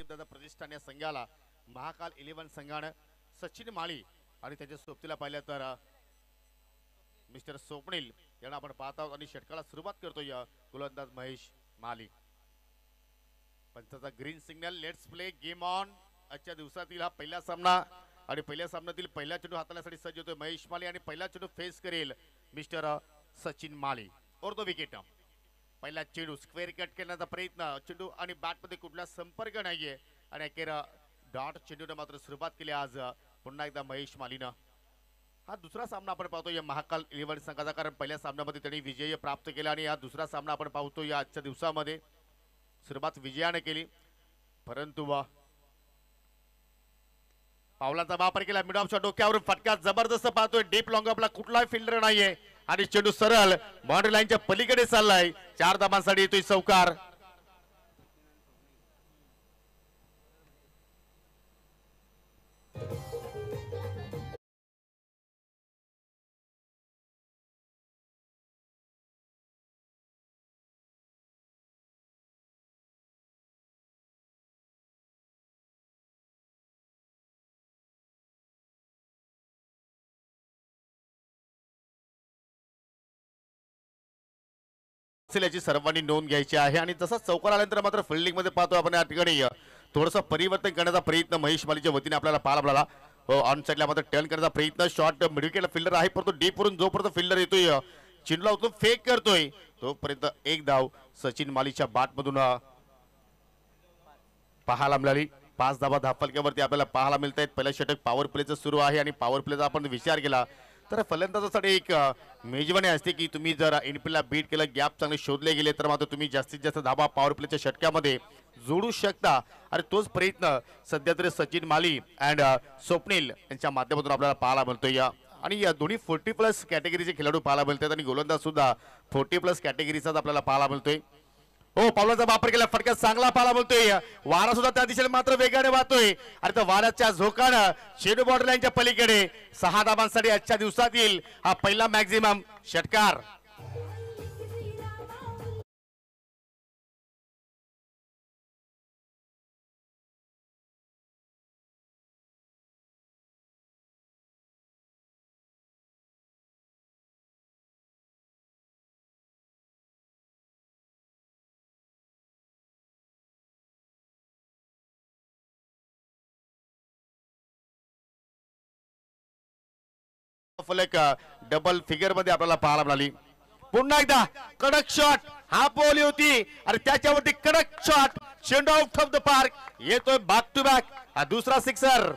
दादा प्रतिष्ठान या संघाला महाकाल 11 संघाने सचिन माळी आणि त्याच्या सोबतीला पाहिलं तर मिस्टर स्वप्नील यांना आपण पाहत आहोत आणि षटकाला सुरुवात करतोय गोलंदाज महेश माली. पंचाचा green signal. Let's play game on. आजच्या दिवसातील हा पहिला सामना आणि पहिल्या सामन्यातील पहिला चेंडू हाताळण्यासाठी सज्ज होतोय महेश माली आणि पहिला चेंडू फेस करेल मिस्टर सचिन माली. और तो विकेट. पहिला चेंडू स्क्वेअर कट करण्याचा प्रयत्न. चेंडू आणि बॅट मध्ये कुठला संपर्क नाहीये आणि अखेर डॉट चेंडूने मात्र सुरुवात केली आज पुन्हा एकदा महेश मालीनं. हा दुसरा सामना आपण पाहतोय महाकाल 11 संघाचा, कारण पहिल्या सामन्यामध्ये त्यांनी विजय प्राप्त केला आणि हा दुसरा सामना आपण पाहतो या आजच्या दिवसामध्ये. सुरुवात विजयाने केली परंतु पावलांचा वापर केला. मिड ऑफच्या डोक्यावरून फटका जबरदस्त पाहतोय. डीप लॉंग आपला कुठलाही फिल्डर नाहीये आणि चेंडू सरळ बाउंड्री लाईनच्या पलीकडे चाललाय. 4 धावांसाठी येतोय चौकार. याची सर्वांनी नोंद घ्यायची आहे आणि जसा चौकार आल्यानंतर मात्र फिल्डिंग मध्ये पाहतो आपण या ठिकाणी थोडंसं परिवर्तन करण्याचा प्रयत्न महेश मालीच्या वतीने आपल्याला पाहायला मिळाला. ऑन साइडला मात्र टर्न करण्याचा प्रयत्न. शॉर्ट मिडविकेट फिल्डर आहे परंतु डीप वरून जोपर्यंत फिल्डर येतोय चेंडूला उचलून फेक करतोय तोपर्यंत एक धाव सचिन मालीच्या बॅट मधून पाहायला मिळाली. 5 धावा धाफलक्यावरती आपल्याला पाहायला मिळत आहेत. पहिला षटक पॉवर प्लेचं सुरू आहे आणि पॉवर प्लेचा आपण विचार केला तर फलंदाजासाठी एक मेजवानी असते की तुम्ही जर एनपीला बीट केलं, गॅप चांगले शोधले गेले तर मात्र तुम्ही जास्तीत जास्त धावा पॉवर प्लेच्या षटकामध्ये जोडू शकता. आणि तोच प्रयत्न सध्या तरी सचिन माली अँड स्वप्नील यांच्या माध्यमातून आपल्याला पाहायला मिळतोय. आणि या दोन्ही 40+ कॅटेगरीचे खेळाडू पाहायला मिळतात आणि गोलंदाज सुद्धा 40+ कॅटेगरीचाच आपल्याला पाहायला मिळतोय. हो, पावलाचा वापर केला. फटका चांगला पाहायला मिळतोय. वारा सुद्धा त्या दिशेने मात्र वेगाने वाहतोय आणि त्या वाऱ्याच्या झोकानं शेडू बॉर्डर लाईनच्या पलीकडे 6 धावांसाठी आजच्या दिवसातील हा पहिला मॅक्झिमम षटकार. फलक डबल फिगर मध्ये आपल्याला पाहायला मिळाली. पुन्हा एकदा कडक शॉट. हा बोली होती आणि त्याच्यावरती कडक शॉट. चेंडू आउट ऑफ द पार्क येतोय बॅक टू बॅक. हा दुसरा सिक्सर.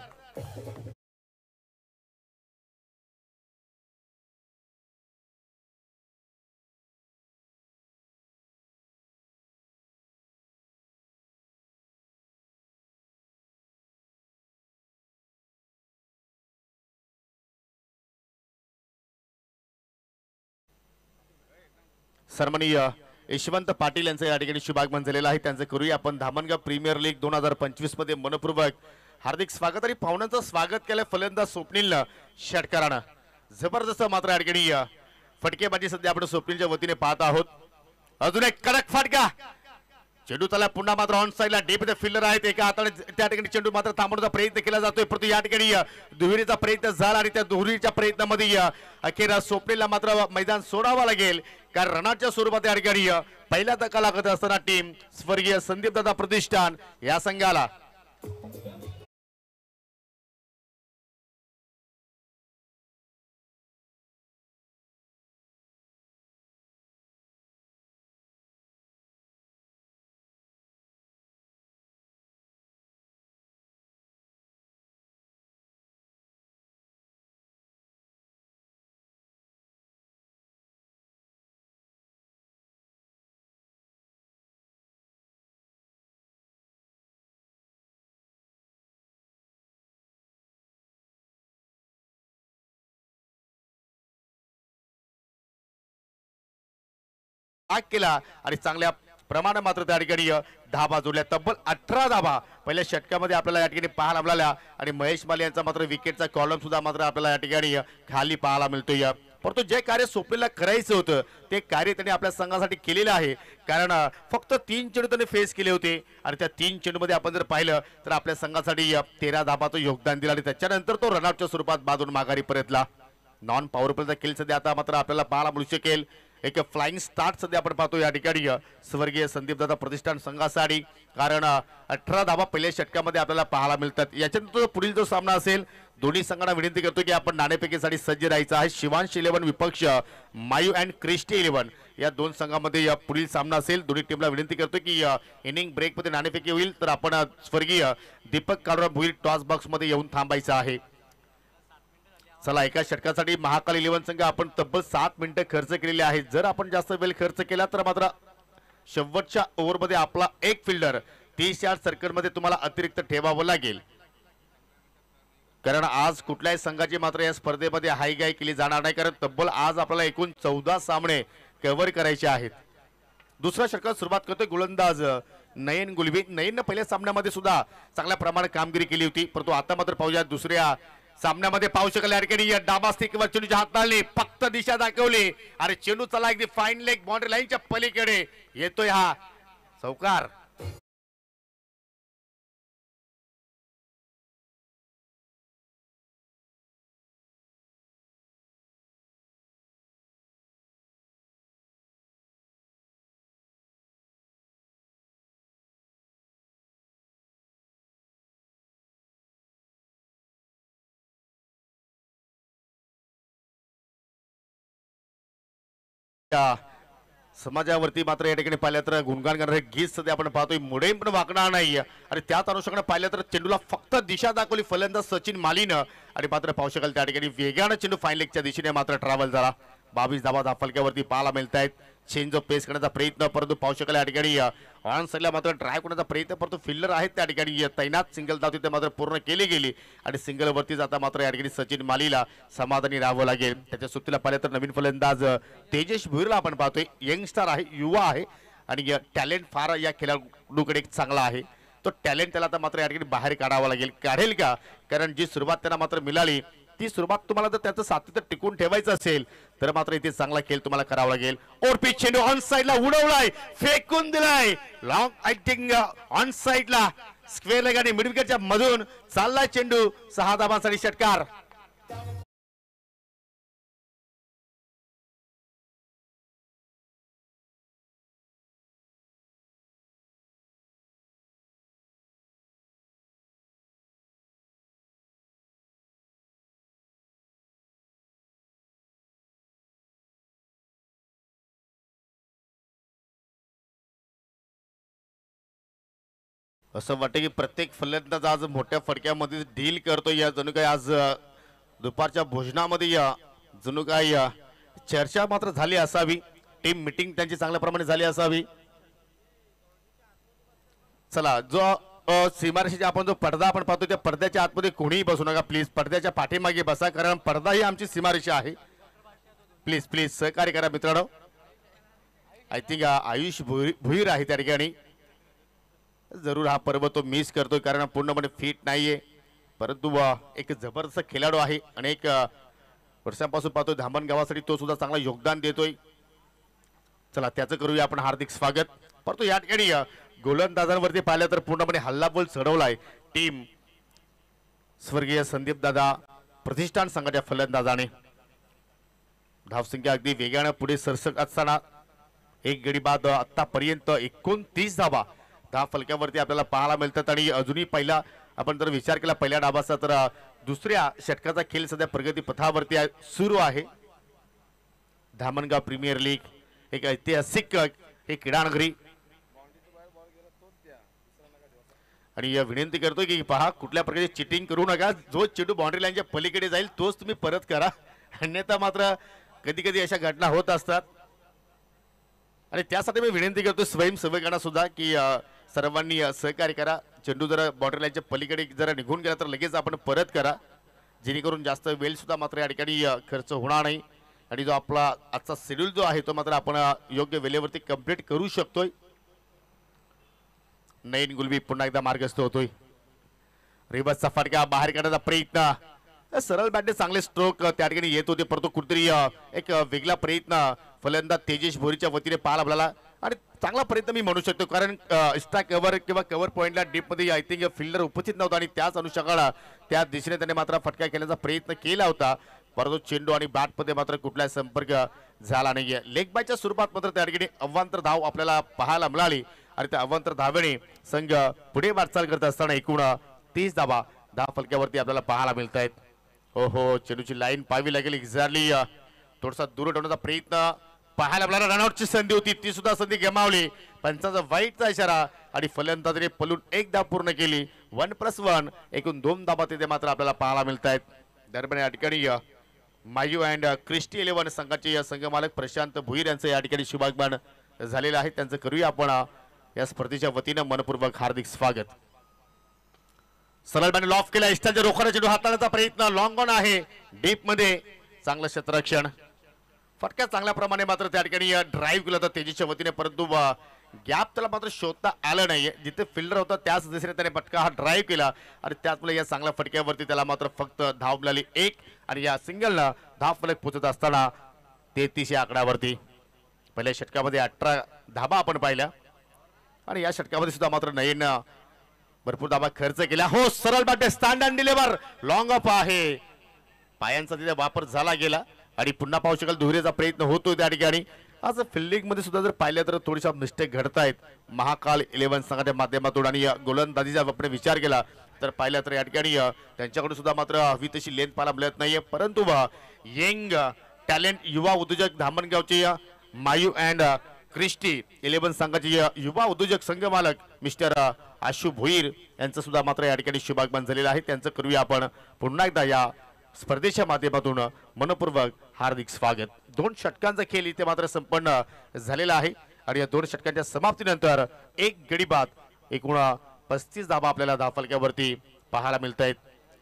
सन्माननीय यशवंत पाटील यांचं या ठिकाणी शुभागमन झालेलं आहे. त्यांचं करूया आपण धामणगाव प्रीमियर लीग 2025 मध्ये मनपूर्वक हार्दिक स्वागत. आणि पाहुण्यांचं स्वागत केलंय फलंदाज स्वप्नीलनं षटकारानं. जबरदस्त मात्र या ठिकाणी फटकेबाजी सध्या आपण स्वप्नीलच्या वतीने पाहत आहोत. अजून एक कडक फटका. चेंडू त्याला पुन्हा मात्र ऑन साइडला डीप मध्ये फिल्डर आहेत. एका हाताने त्या ठिकाणी चेंडू मात्र थांबवण्याचा प्रयत्न केला जातोय परंतु या ठिकाणी दुहेरीचा प्रयत्न झाला आणि त्या दुहेरीच्या प्रयत्नामध्ये अखेर स्वप्नीलला मात्र मैदान सोडावं लागेल कारण रनाच्या स्वरूपात या ठिकाणी पहिल्या धक्का लागत असताना टीम स्वर्गीय संदीप दादा प्रतिष्ठान या संघाला. केला आणि चांगल्या प्रमाणात मात्र त्या ठिकाणी धाबा जोडल्या. तब्बल 18 धाबा पहिल्या षटकामध्ये आपल्याला या ठिकाणी पाहायला मिळाल्या आणि महेश माली यांचा मात्र विकेटचा कॉलम सुद्धा मात्र आपल्याला या ठिकाणी खाली पाहायला मिळतोय. परंतु जे कार्य स्वप्नीलला करायचं होतं ते कार्य त्यांनी आपल्या संघासाठी केलेलं आहे. कारण फक्त 3 चेंडू त्यांनी फेस केले होते आणि त्या 3 चेंडूमध्ये आपण जर पाहिलं तर आपल्या संघासाठी 13 धाबाचं योगदान दिलं आणि त्याच्यानंतर तो रनआउटच्या स्वरूपात बाजून माघारी परतला. नॉन पॉवर प्लेचा खेळ सध्या आता मात्र आपल्याला पाहायला मिळू शकेल. एक फ्लाइंग स्टार्ट सध्या आपण पाहतो या ठिकाणी स्वर्गीय संदीप दादा प्रतिष्ठान संघासाठी. कारण 18 धाबा पहिल्या षटकामध्ये आपल्याला पाहायला मिळतात. याच्यानंतर पुढील जो सामना असेल दोन्ही संघांना विनंती करतो की आपण नाणेफेकीसाठी सज्ज राहायचं आहे. शिवांश 11 विपक्ष मायू अँड क्रिस्टी 11 या दोन संघांमध्ये पुढील सामना असेल. दोन्ही टीमला विनंती करतो की इनिंग ब्रेक मध्ये नाणेफेकी होईल तर आपण स्वर्गीय दीपक काळोरा भुईर टॉस बॉक्स मध्ये येऊन थांबायचं आहे. चला एका षटकासाठी महाकाल 11 संघ आपण तब्बल 7 मिनिटं खर्च केलेले आहेत. जर आपण जास्त वेळ खर्च केला तर मात्र शेवटच्या ओव्हरमध्ये आपला एक फिल्डर 30 यार्ड सर्कलमध्ये तुम्हाला अतिरिक्त ठेवावं लागेल. कारण आज कुठल्याही संघाची मात्र या स्पर्धेमध्ये हायगाय केली जाणार नाही. कारण तब्बल आज आपल्याला एकूण 14 सामने कव्हर करायचे आहेत. दुसऱ्या षटकात सुरुवात करतोय गोलंदाज नयन गुलवी. नयनने पहिल्या सामन्यामध्ये सुद्धा चांगल्या प्रमाणात कामगिरी केली होती. परंतु आता मात्र पाहूया दुसऱ्या सामन्यामध्ये पाहू शकेल या ठिकाणी डाबा स्टिकवर चेंडूच्या हाताळली फक्त दिशा दाखवली आणि चेंडू चला अगदी फाईन लेग बाउंड्री लाईनच्या पलीकडे येतोय हा चौकार. समाजावरती मात्र या ठिकाणी पाहिलं तर गुणगान करणारे गीत सध्या आपण पाहतोय. मुळे पण वाकणार नाही आणि त्याच अनुषंगाने पाहिलं तर चेंडूला फक्त दिशा दाखवली फलंदाज सचिन मालीनं आणि मात्र पाहू शकाल त्या ठिकाणी वेगानं चेंडू फाईन लेगच्या दिशेने मात्र ट्रॅव्हल झाला. 22 धाबा फलक्यावरती पाहायला मिळत आहेत. चेंज ऑफ पेस करण्याचा प्रयत्न परंतु पाहू शकाल या ठिकाणी ऑन साईडला मात्र ड्राईव्ह करण्याचा प्रयत्न परंतु फिल्डर आहेत त्या ठिकाणी तैनात. सिंगल धाव तिथे मात्र पूर्ण केली गेली आणि सिंगल वरती जाता मात्र या ठिकाणी सचिन मालीला समाधानी राहावं लागेल. त्याच्या सुट्टीला पाहिलं तर नवीन फलंदाज तेजेश भुईरला आपण पाहतोय. यंगस्टार आहे, युवा आहे आणि टॅलेंट फार या खेळाडूकडे चांगला आहे. तो टॅलेंट त्याला आता मात्र या ठिकाणी बाहेर काढावा लागेल. काढेल का? कारण जी सुरुवात त्यांना मात्र मिळाली ती सुरुवात तुम्हाला जर त्याचं सातत्य टिकून ठेवायचं असेल तर मात्र इथे चांगला खेळ तुम्हाला करावा लागेल. ओरपी चेंडू ऑन साइडला उडवलाय, फेकून दिलाय. लॉंग ऍक्टिंग ऑन साइडला स्क्वेअर लेग आणि मिड विकेटच्या मधून चाललाय चेंडू. 6 धाबांसाठी षटकार. असं वाटतं की प्रत्येक फलंदाज आज मोठ्या फटक्यामध्ये डील करतो. या जणू काही आज दुपारच्या भोजनामध्ये जणू काही चर्चा मात्र झाली असावी. टीम मीटिंग त्यांची चांगल्या प्रमाणे झाली असावी. चला जो सीमारेषेचे आपण जो पडदा आपण पाहतो त्या पडद्याच्या आतमध्ये कोणीही बसू नका प्लीज. पडद्याच्या पाठीमागे बसा कारण पडदा ही आमची सीमारेषा आहे. प्लीज प्लीज सहकार्य करा मित्रांनो. आय थिंक आयुष भुईर आहे त्या ठिकाणी. जरूर हा पर्व तो मिस करतोय कारण पूर्णपणे फिट नाहीये परंतु एक जबरदस्त खेळाडू आहे. अनेक वर्षांपासून पाहतोय धामण गावासाठी तो सुद्धा चांगला योगदान देतोय. चला त्याचं करूया आपण हार्दिक स्वागत. परंतु या ठिकाणी गोलंदाजांवरती पाहिलं तर पूर्णपणे हल्लाबोल चढवलाय टीम स्वर्गीय संदीप दादा प्रतिष्ठान संघाच्या फलंदाजाने. धावसंख्या अगदी वेगाने पुढे सरसत असताना एक गडी बाद आतापर्यंत 29 धावा फलक्यावरती आपल्याला पाहायला मिळतात. आणि अजूनही पहिला आपण जर विचार केला पहिल्या डावाचा तर दुसऱ्या षटकाचा खेळ सध्या प्रगती पथावरती सुरू आहे. धामणगाव प्रीमियर लीग एक ऐतिहासिक हे क्रीडानगरी आणि विनंती करतोय की पहा कुठल्या प्रकारची चिटिंग करू नका. जो चेंडू बाउंड्री लाईनच्या पलीकडे जाईल तोच तुम्ही परत करा. अन्यथा मात्र कधी कधी अशा घटना होत असतात आणि त्यासाठी मी विनंती करतो स्वयंसेवकांना सुद्धा की सर्वांनी सहकार्य करा. चेंडू जर बाउंड्री लाईनच्या पलीकडे जरा निघून गेला तर लगेच आपण परत करा जेणेकरून जास्त वेळ सुद्धा मात्र या ठिकाणी खर्च होणार नाही आणि जो आपला आजचा शेड्यूल जो आहे तो मात्र आपण योग्य वेळेवरती कंप्लीट करू शकतोय. नयन गुलवी पुन्हा एकदा मार्गस्थ होतोय. रिवर्सचा फटका बाहेर काढण्याचा प्रयत्न सरळ बॅटने चांगले स्ट्रोक त्या ठिकाणी येत होते, परंतु कुठेतरी एक वेगळा प्रयत्न फलंदाज तेजेश भोरीच्या वतीने पाहायला आपल्याला आणि चांगला प्रयत्न मी म्हणू शकतो, कारण एक्स्ट्रा कव्हर किंवा कव्हर पॉईंटला डीपमध्ये आय थिंक फिल्डर उपस्थित नव्हता आणि त्याच अनुषंगाला त्या दिशेने त्याने मात्र फटका खेळण्याचा प्रयत्न केला होता, परंतु चेंडू आणि बॅटमध्ये मात्र कुठलाही संपर्क झाला नाहीये. लेग बायच्या स्वरूपात मात्र त्या ठिकाणी अवांतर धाव आपल्याला पाहायला मिळाली आणि त्या अवांतर धावेने संघ पुढे वाटचाल करत असताना एकूण 30 धावा धाव फलक्यावरती आपल्याला पाहायला मिळत आहेत. हो, चेंडूची लाईन पाहावी लागेल. एक्झॅक्टली थोडासा दूर ठेवण्याचा प्रयत्न पाहायला आपल्याला रनआउटची संधी होती, ती सुद्धा संधी गमावली. पंचाचा वाईटचा इशारा आणि फलंदाजाने पलून एक धाव पूर्ण केली. 1+1 एकूण 2 धावा तिथे मात्र आपल्याला पाहायला मिळत आहेत. दरम्यान या ठिकाणी मायू अँड क्रिस्टी 11 संघाचे संघमालक प्रशांत भुईर यांचं या ठिकाणी शुभागमन झालेलं आहे. त्यांचं करूया आपण या स्पर्धेच्या वतीनं मनपूर्वक हार्दिक स्वागत. सरळ बॅटने लॉफ केला, इष्टाच्या रोखाला चेंडू हाताळण्याचा प्रयत्न, लॉंग ऑन आहे डीप मध्ये, चांगलं क्षेत्ररक्षण, फटका चांगल्या प्रमाणे मात्र त्या ठिकाणी ड्राईव्ह केला होता तेजीच्या वतीने, परंतु गॅप त्याला मात्र शोधता आलं नाहीये. जिथे फिल्डर होता त्याच दिशेने त्याने फटका हा ड्राईव्ह केला आणि त्याचमुळे या चांगल्या फटक्यावरती त्याला मात्र फक्त धाव मिळाली 1 आणि या सिंगलला धाव फलक पोहोचत असताना 33 या आकड्यावरती. पहिल्या षटकामध्ये 18 धाबा आपण पाहिल्या आणि या षटकामध्ये सुद्धा मात्र नयन भरपूर धाबा खर्च केला. हो, सरळ bat stand and deliver, long of आहे, पायांचा तिथे वापर झाला गेला आणि पुन्हा पाहू शकाल दुहेरीचा प्रयत्न होतो त्या ठिकाणी. आज फिल्डिंग मध्ये सुद्धा जर पाहिलं तर थोडीशा मिस्टेक घडत आहेत महाकाल 11 संघाच्या माध्यमातून आणि गोलंदाजीचा आपण विचार केला तर पाहिलं तर या ठिकाणी त्यांच्याकडून सुद्धा मात्र हवी तशी लेंथ पाहायला मिळत नाहीये, परंतु यंग टॅलेंट युवा उद्योजक धामणगावचे मायू अँड क्रिस्टी 11 संघाचे युवा उद्योजक संघ मालक मिस्टर आशु भोईर यांचं सुद्धा मात्र या ठिकाणी शुभागमन झालेलं आहे. त्यांचं करूया आपण पुन्हा एकदा या स्पर्धेच्या माध्यमातून मनपूर्वक हार्दिक स्वागत. 2 षटकांचा खेळ इथे मात्र संपन्न झालेला आहे आणि या 2 षटकांच्या समाप्तीनंतर एक गडी बाद एकूण 35 धावा आपल्याला धावफलक्यावरती पाहायला मिळत आहेत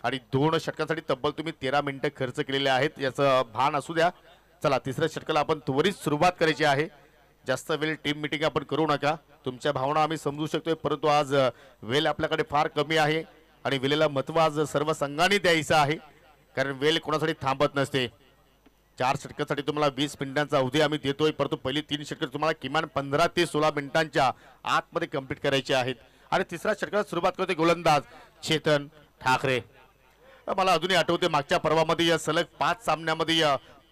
आणि 2 षटकांसाठी तब्बल तुम्ही 13 मिनिटं खर्च केलेले आहेत याचं भान असू द्या. चला, तिसऱ्या षटकाला आपण त्वरित सुरुवात करायची आहे. जास्त वेळ टीम मीटिंग आपण करू नका, तुमच्या भावना आम्ही समजू शकतोय, परंतु आज वेळ आपल्याकडे फार कमी आहे आणि वेळेला महत्त्व आज सर्व संघांनी द्यायचं आहे, कारण वेळ कोणासाठी थांबत नसते. 4 षटकासाठी तुम्हाला 20 मिनिटांचा अवधी आम्ही देतोय, परंतु पहिली 3 षटक तुम्हाला किमान 15 ते 16 मिनिटांच्या आतमध्ये कंप्लीट करायचे आहेत आणि तिसऱ्या षटकाला सुरुवात करते गोलंदाज चेतन ठाकरे. मला अजूनही आठवते मागच्या पर्वामध्ये या सलग 5 सामन्यामध्ये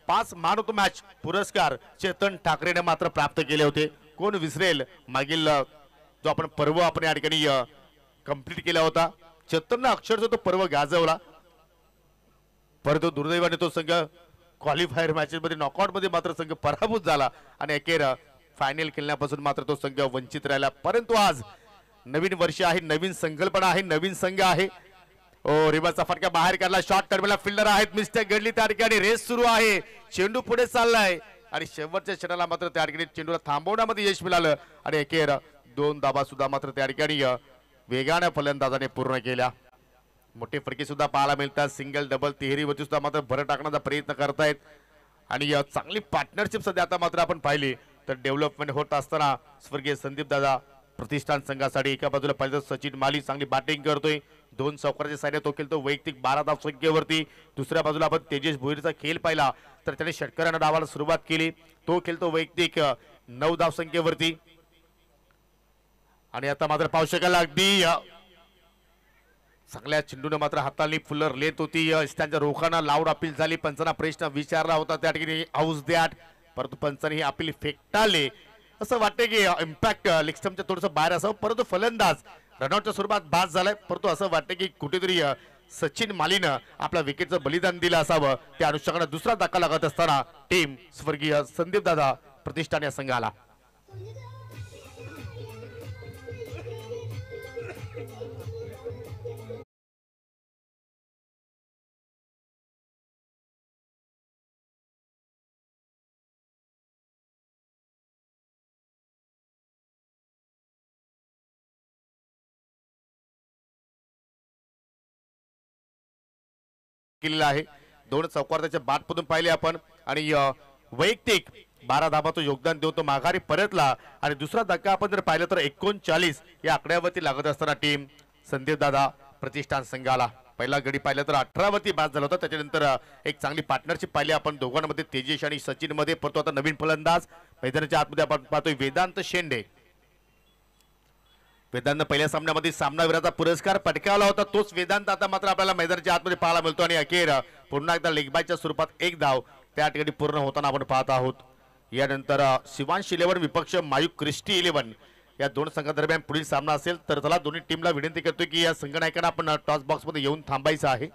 5 मॅन ऑफ द मॅच पुरस्कार चेतन ठाकरेने मात्र प्राप्त केले होते. कोण विसरेल मागील जो आपण पर्व आपण या ठिकाणी कंप्लीट केला होता. चेतनने अक्षरशः तो पर्व गाजवला, परंतु दुर्दैवाने तो संघ क्वालिफायर मॅचेस मध्ये नॉकआउट मध्ये मात्र संघ पराभूत झाला आणि अखेर फायनल खेळण्यापासून मात्र तो संघ वंचित राहिला. परंतु आज नवीन वर्ष आहे, नवीन संकल्पना आहे, नवीन संघ आहे. ओ, रिवर्सचा फटका बाहेर काढला, शॉर्ट टर्मिनल फिल्डर आहेत, मिस्टेक घडली त्या ठिकाणी, रेस सुरू आहे, चेंडू पुढे चाललाय आणि शेवटच्या क्षणाला मात्र त्या ठिकाणी चेंडूला थांबवण्यामध्ये यश मिळालं आणि अखेर 2 धावा सुद्धा मात्र त्या ठिकाणी वेगाने फलंदाजाने पूर्ण केल्या. मोठे फटके सुद्धा पाहायला मिळतात, सिंगल डबल तिहेरीवरती सुद्धा मात्र भर टाकण्याचा प्रयत्न करतायत आणि चांगली पार्टनरशिप सध्या आता मात्र आपण पाहिली तर डेव्हलपमेंट होत असताना स्वर्गीय संदीप दादा प्रतिष्ठान संघासाठी एका बाजूला पाहिलं तर सचिन माली चांगली बॅटिंग करतोय, 2 चौकाराच्या साईडने तो खेळतो वैयक्तिक 12 धाव संख्येवरती. दुसऱ्या बाजूला आपण तेजेश भोईरचा खेळ पाहिला तर त्याने षटकारांना डावाला सुरुवात केली, तो खेळतो वैयक्तिक 9 धाव संख्येवरती आणि आता मात्र पाहू शकाल अगदी चांगल्या चेंडूने मात्र हाताळणी फुलर लेत होती, त्यांच्या रोखांना लाऊड अपील झाली, पंचांना प्रश्न विचारला होता त्या ठिकाणी हाऊस दॅट, परंतु पंचांनी ही अपील फेटाळले. असं वाटते की इम्पॅक्ट लेग स्टंपच्या थोडंसं बाहेर असावं, परंतु फलंदाज रनआउटच्या स्वरूपात बाद झालाय, परंतु असं वाटतं की कुठेतरी सचिन मालीनं आपल्या विकेटचं बलिदान दिलं असावं. त्या अनुषंगाने दुसरा धक्का लागत असताना टीम स्वर्गीय संदीप दादा प्रतिष्ठान या संघाला केलेला आहे. 2 चौकाराच्या बाटमधून पाहिले आपण आणि वैयक्तिक 12 धाबाचं योगदान देऊन तो माघारी परतला आणि दुसरा धक्का आपण जर पाहिलं तर 39 या आकड्यावरती लागत असताना टीम संदीप दादा प्रतिष्ठान संघाला पहिला गडी पाहिला तर 18 वरती बाद झाला होता. त्याच्यानंतर एक चांगली पार्टनरशिप पाहिली आपण दोघांमध्ये, तेजेश आणि सचिन मध्ये. परंतु आता नवीन फलंदाज मैदानाच्या आतमध्ये आपण पाहतोय वेदांत शेंडे. वेदांत पहिल्या सामन्यामध्ये सामनावीराचा पुरस्कार पटकावला होता, तोच वेदांत आता मात्र आपल्याला मैदानाच्या आतमध्ये पाहायला मिळतो. आणि अखेर पुन्हा एकदा लेगबायच्या स्वरूपात एक धाव त्या ठिकाणी पूर्ण होताना आपण पाहत आहोत. यानंतर शिवांश 11 विपक्ष मायूक क्रिस्टी 11 या दोन संघादरम्यान पुढील सामना असेल. तर चला दोन्ही टीमला विनंती करतोय की या संघनायकांना आपण टॉस बॉक्स मध्ये येऊन थांबायचं आहे.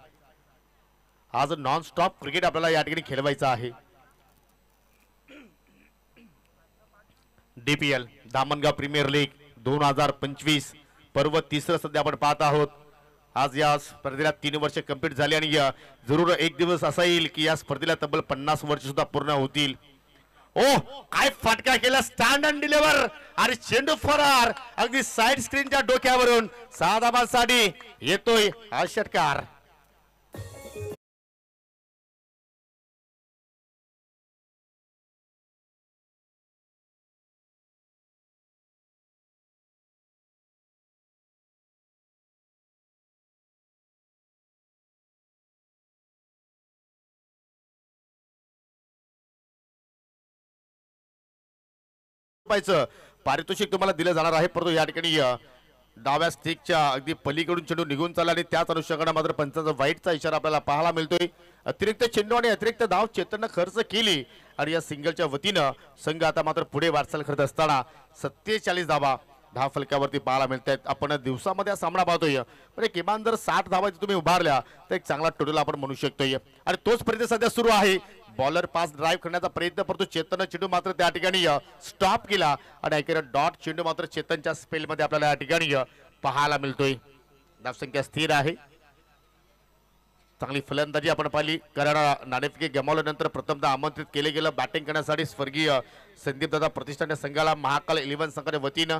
आज नॉन स्टॉप क्रिकेट आपल्याला या ठिकाणी खेळवायचं आहे. DPL दामनगाव प्रीमियर लीग 2025 पर्व तिसरं सध्या आपण पाहत आहोत. आज या स्पर्धेला 3 वर्ष कंप्लीट झाली आणि जरूर एक दिवस असा येईल की या स्पर्धेला तब्बल 50 वर्ष सुद्धा पूर्ण होतील. ओ काय फटका केला, स्टँड अँड डिलिव्हर आणि चेंडू फरार अगदी साइड स्क्रीनच्या डोक्यावरून. साधाबासाठी येतोय हा षटकार. पारितोषिक तुम्हाला दिलं जाणार आहे. परंतु या ठिकाणी डाव्या स्टिकच्या अगदी पलीकडून चेंडू निघून चालला आणि त्याच अनुषंगाने मात्र पंचांचा वाईटचा इशारा आपल्याला पाहायला मिळतोय. अतिरिक्त चेंडू आणि अतिरिक्त धाव चेतननं खर्च केली आणि या सिंगलच्या वतीनं संघ आता मात्र पुढे वाटचाल करत असताना 47 धावा धाव फलकावरती पाहायला मिळत आहेत. आपण दिवसामध्ये हा सामना पाहतोय, पण किमान जर 60 धावा तुम्ही उभारल्या तर एक चांगला टोटल आपण म्हणू शकतोय. आणि तोच प्रयत्न सध्या सुरू आहे. बॉलर पास ड्राईव्ह करण्याचा प्रयत्न, परंतु चेतननं चेंडू मात्र त्या ठिकाणी स्टॉप केला आणि अखेर डॉट चेंडू मात्र चेतनच्या स्पेलमध्ये आपल्याला या ठिकाणी पाहायला मिळतोय. धावसंख्या स्थिर आहे. चांगली फलंदाजी आपण पाहिली, कारण नाणेफेकी गमावल्यानंतर प्रथमतः आमंत्रित केले गेलं बॅटिंग करण्यासाठी स्वर्गीय संदीप दादा प्रतिष्ठान संघाला महाकाल 11 संघाच्या वतीनं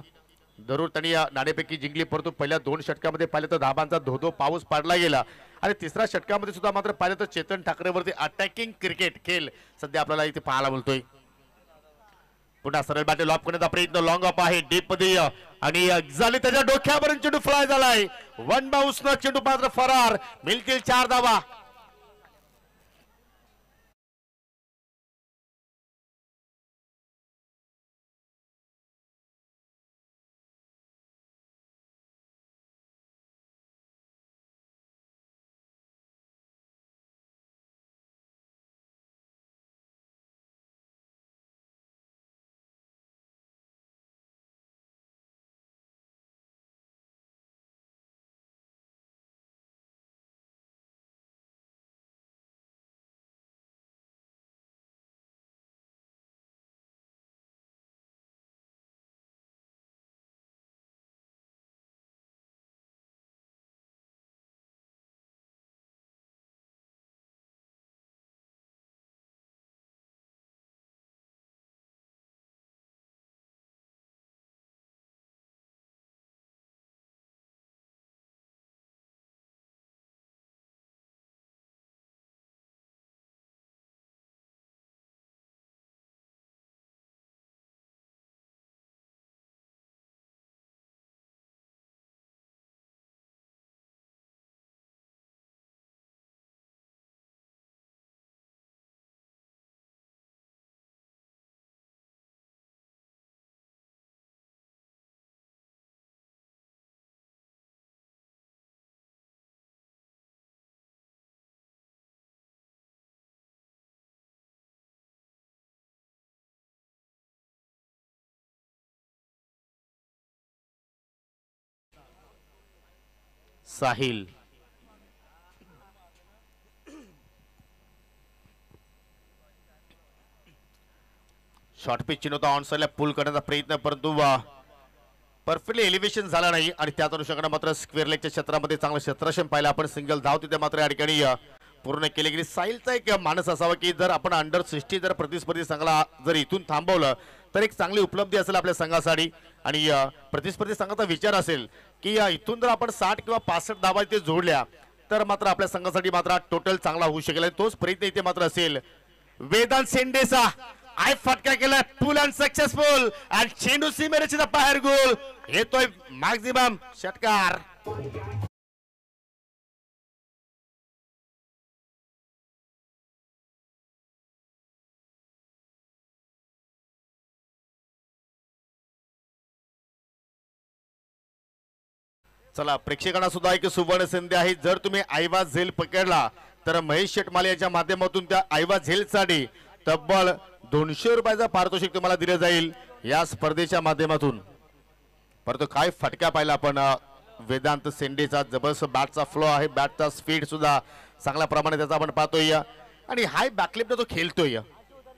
जरूर त्यांनी नाणेफेकी जिंकली. परंतु पहिल्या 2 षटकामध्ये पाहिलं तर धाबांचा धोधो पाऊस पाडला गेला आणि तिसऱ्या षटकामध्ये सुद्धा मात्र पाहिलं तर चेतन ठाकरेवरती अटॅकिंग क्रिकेट खेळ सध्या आपल्याला इथे पाहायला मिळतोय. पुन्हा सरळ बॅट लॉप करण्याचा प्रयत्न, लॉंग अप आहे डीप मध्ये आणि झाली त्याच्या डोक्यावरून चेंडू फ्लाय झालाय. 1 बाउन्स न चेंडू मात्र फरार. मिळतील 4 धावा. साहिल शॉर्ट पिच नव्हता, ऑन साइडला पुल करण्याचा प्रयत्न, परंतु परफेक्टली एलिव्हेशन झाला नाही आणि त्याच अनुषंगाने मात्र स्क्वेअर लेगच्या क्षेत्रामध्ये चांगलं क्षेत्ररक्षण पाहिलं आपण. सिंगल धाव तिथे मात्र या ठिकाणी पूर्ण केली गेली. साहिलचा एक मानस असावा की जर आपण अंडर 60 जर प्रतिस्पर्धी संघाला जर इथून थांबवलं तर एक चांगली उपलब्धी असेल आपल्या संघासाठी. आणि प्रतिस्पर्धी संघाचा विचार असेल की इथून जर आपण 60 किंवा 65 धावा इथे जोडल्या तर मात्र आपल्या संघासाठी मात्र टोटल चांगला होऊ शकेल. आणि तोच प्रयत्न इथे मात्र असेल. वेदांत शेंडेचा आय फटका केला, फुल अँड सक्सेसफुल आणि चेंडू सीमेरेषेचा बाहेर गोल. येतोय मॅक्झिमम षटकार. चला प्रेक्षकांना सुद्धा एक सुवर्ण संधी आहे. जर तुम्ही आईवा झेल पकडला तर महेश शेटमाले याच्या माध्यमातून त्या आईवा झेलसाठी तब्बल 200 रुपयाचा पारितोषिक तुम्हाला दिले जाईल या स्पर्धेच्या माध्यमातून. परंतु काय फटका पाहिला आपण वेदांत सेंडेचा. जबरदस्त बॅटचा फ्लो आहे, बॅटचा स्पीड सुद्धा चांगल्या प्रमाणे त्याचा आपण पाहतोय आणि हाय बॅकलिपने तो खेळतोय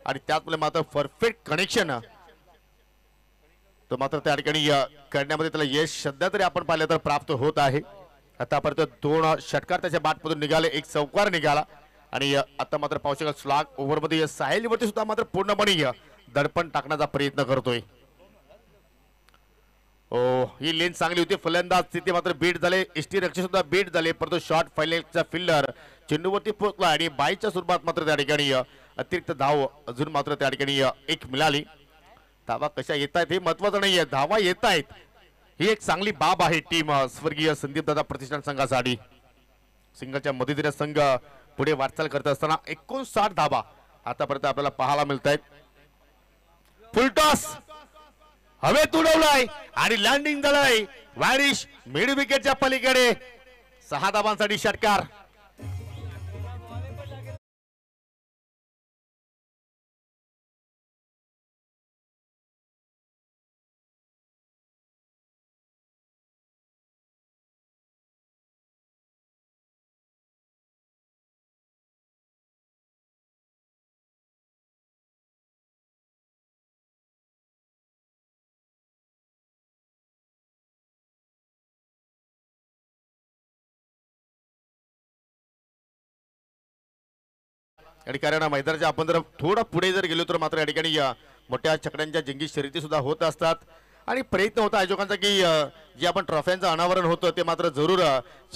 आणि त्यामुळे मात्र परफेक्ट कनेक्शन तो मात्र त्या ठिकाणी करण्यामध्ये त्याला यश सध्या तरी आपण पाहिलं तर प्राप्त होत आहे. आतापर्यंत 2 षटकार त्याच्या बॅटमधून निघाले, 1 चौकार निघाला आणि आता मात्र पाहू शकाल स्लॉग ओव्हरमध्ये साहिलवरती सुद्धा मात्र पूर्णपणे दडपण टाकण्याचा प्रयत्न करतोय. ही लेन चांगली होती, फलंदाज तिथे मात्र बीट झाले, एसटी रक्षक सुद्धा बीट झाले, परंतु शॉर्ट फायनलचा फिल्डर चेंडूवरती पोहोचला आणि बाईच्या स्वरूपात मात्र त्या ठिकाणी अतिरिक्त धाव अजून मात्र त्या ठिकाणी 1 मिळाली. धावा कशा येत आहेत हे महत्वाचं नाहीये, धावा येत आहेत ही एक चांगली बाब आहे टीम स्वर्गीय संदीप दादा प्रतिष्ठान संघासाठी. सिंगलच्या मदतीने संघ पुढे वाटचाल करत असताना 59 धावा आतापर्यंत आपल्याला पाहायला मिळत आहेत. फुलटॉस हवेत उडवलाय आणि लँडिंग झालंय वॅनिश मिड विकेटच्या पलीकडे. 6 धावांसाठी षटकार. या ठिकाणी मैदानाच्या आपण जर थोडं पुढे जर गेलो तर मात्र या ठिकाणी मोठ्या छकड्यांच्या जंगी शर्यती सुद्धा होत असतात आणि प्रयत्न होता आयोजकांचा की जे आपण ट्रॉफ्यांचं अनावरण होतं ते मात्र जरूर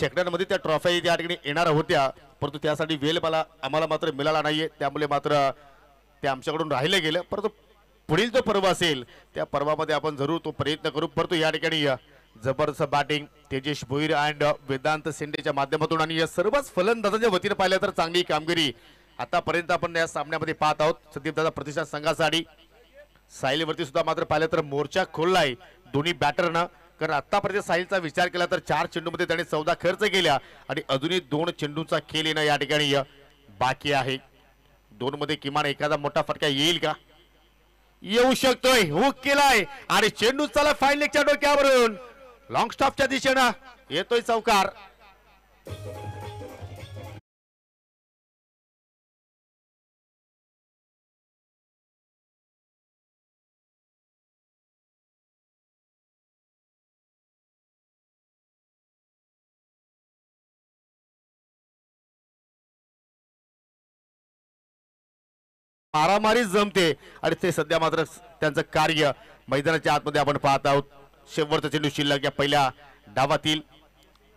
छकड्यांमध्ये त्या ट्रॉफ्या त्या ठिकाणी येणार होत्या, परंतु त्यासाठी वेळ आम्हाला मात्र मिळाला नाहीये, त्यामुळे मात्र ते आमच्याकडून राहिलं गेलं. परंतु पुढील जो पर्व असेल त्या पर्वामध्ये आपण जरूर तो प्रयत्न करू. परंतु या ठिकाणी जबरदस्त बॅटिंग तेजेश भोईर अँड वेदांत सेंडेच्या माध्यमातून आणि या सर्वच फलंदाजांच्या वतीने पाहिलं तर चांगली कामगिरी आतापर्यंत आपण या सामन्यामध्ये पाहत आहोत. संदीप दादा प्रतिष्ठान संघासाठी साहिलवरती सुद्धा मात्र पाहिलं तर मोर्चा खोललाय दोन्ही बॅटरनं, कारण आतापर्यंत साहिलचा विचार केला तर 4 चेंडूमध्ये त्याने 14 खर्च केल्या आणि अजूनही 2 चेंडूचा खेळ येणं या ठिकाणी बाकी आहे. 2 मध्ये किमान एखादा मोठा फटका येईल का? येऊ शकतोय. हुक केलाय आणि चेंडू चाला फाईन लेगच्या डोक्यावरून लॉंग स्टॉपच्या दिशेनं येतोय चौकार. मारामारी जमते आणि ते सध्या मात्र त्यांचं कार्य मैदानाच्या आतमध्ये आपण पाहत आहोत. शेवटचा चेंडू शिल्लक या पहिल्या डावातील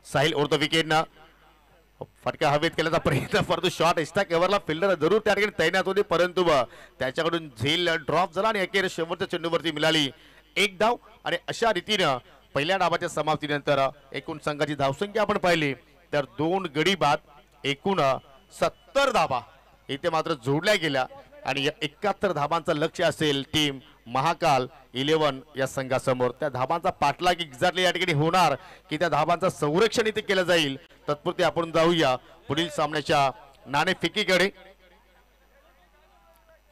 साहिल ओढतो विकेटनं फटका हवेत केल्याचा प्रयत्न, परंतु शॉट एक्स्ट्रा कव्हरला फिल्डर जरूर त्या ठिकाणी तैनात होते, परंतु त्याच्याकडून झेल ड्रॉप झाला आणि अखेर शेवटच्या चेंडूवरती मिळाली 1 धाव. आणि अशा रीतीनं पहिल्या डावाच्या समाप्तीनंतर एकूण संघाची धावसंख्या आपण पाहिली तर 2 गडी बाद एकूण 70 धावा इथे मात्र जोडल्या गेल्या आणि 71 धावांचं लक्ष्य असेल टीम महाकाल 11 या संघासमोर. त्या धावांचा पाठलाग एक्झॅक्टली या ठिकाणी होणार की त्या धावांचं संरक्षण इथे केलं जाईल. तत्पुरते आपण जाऊया पुढील सामन्याच्या नाणेफेकीकडे.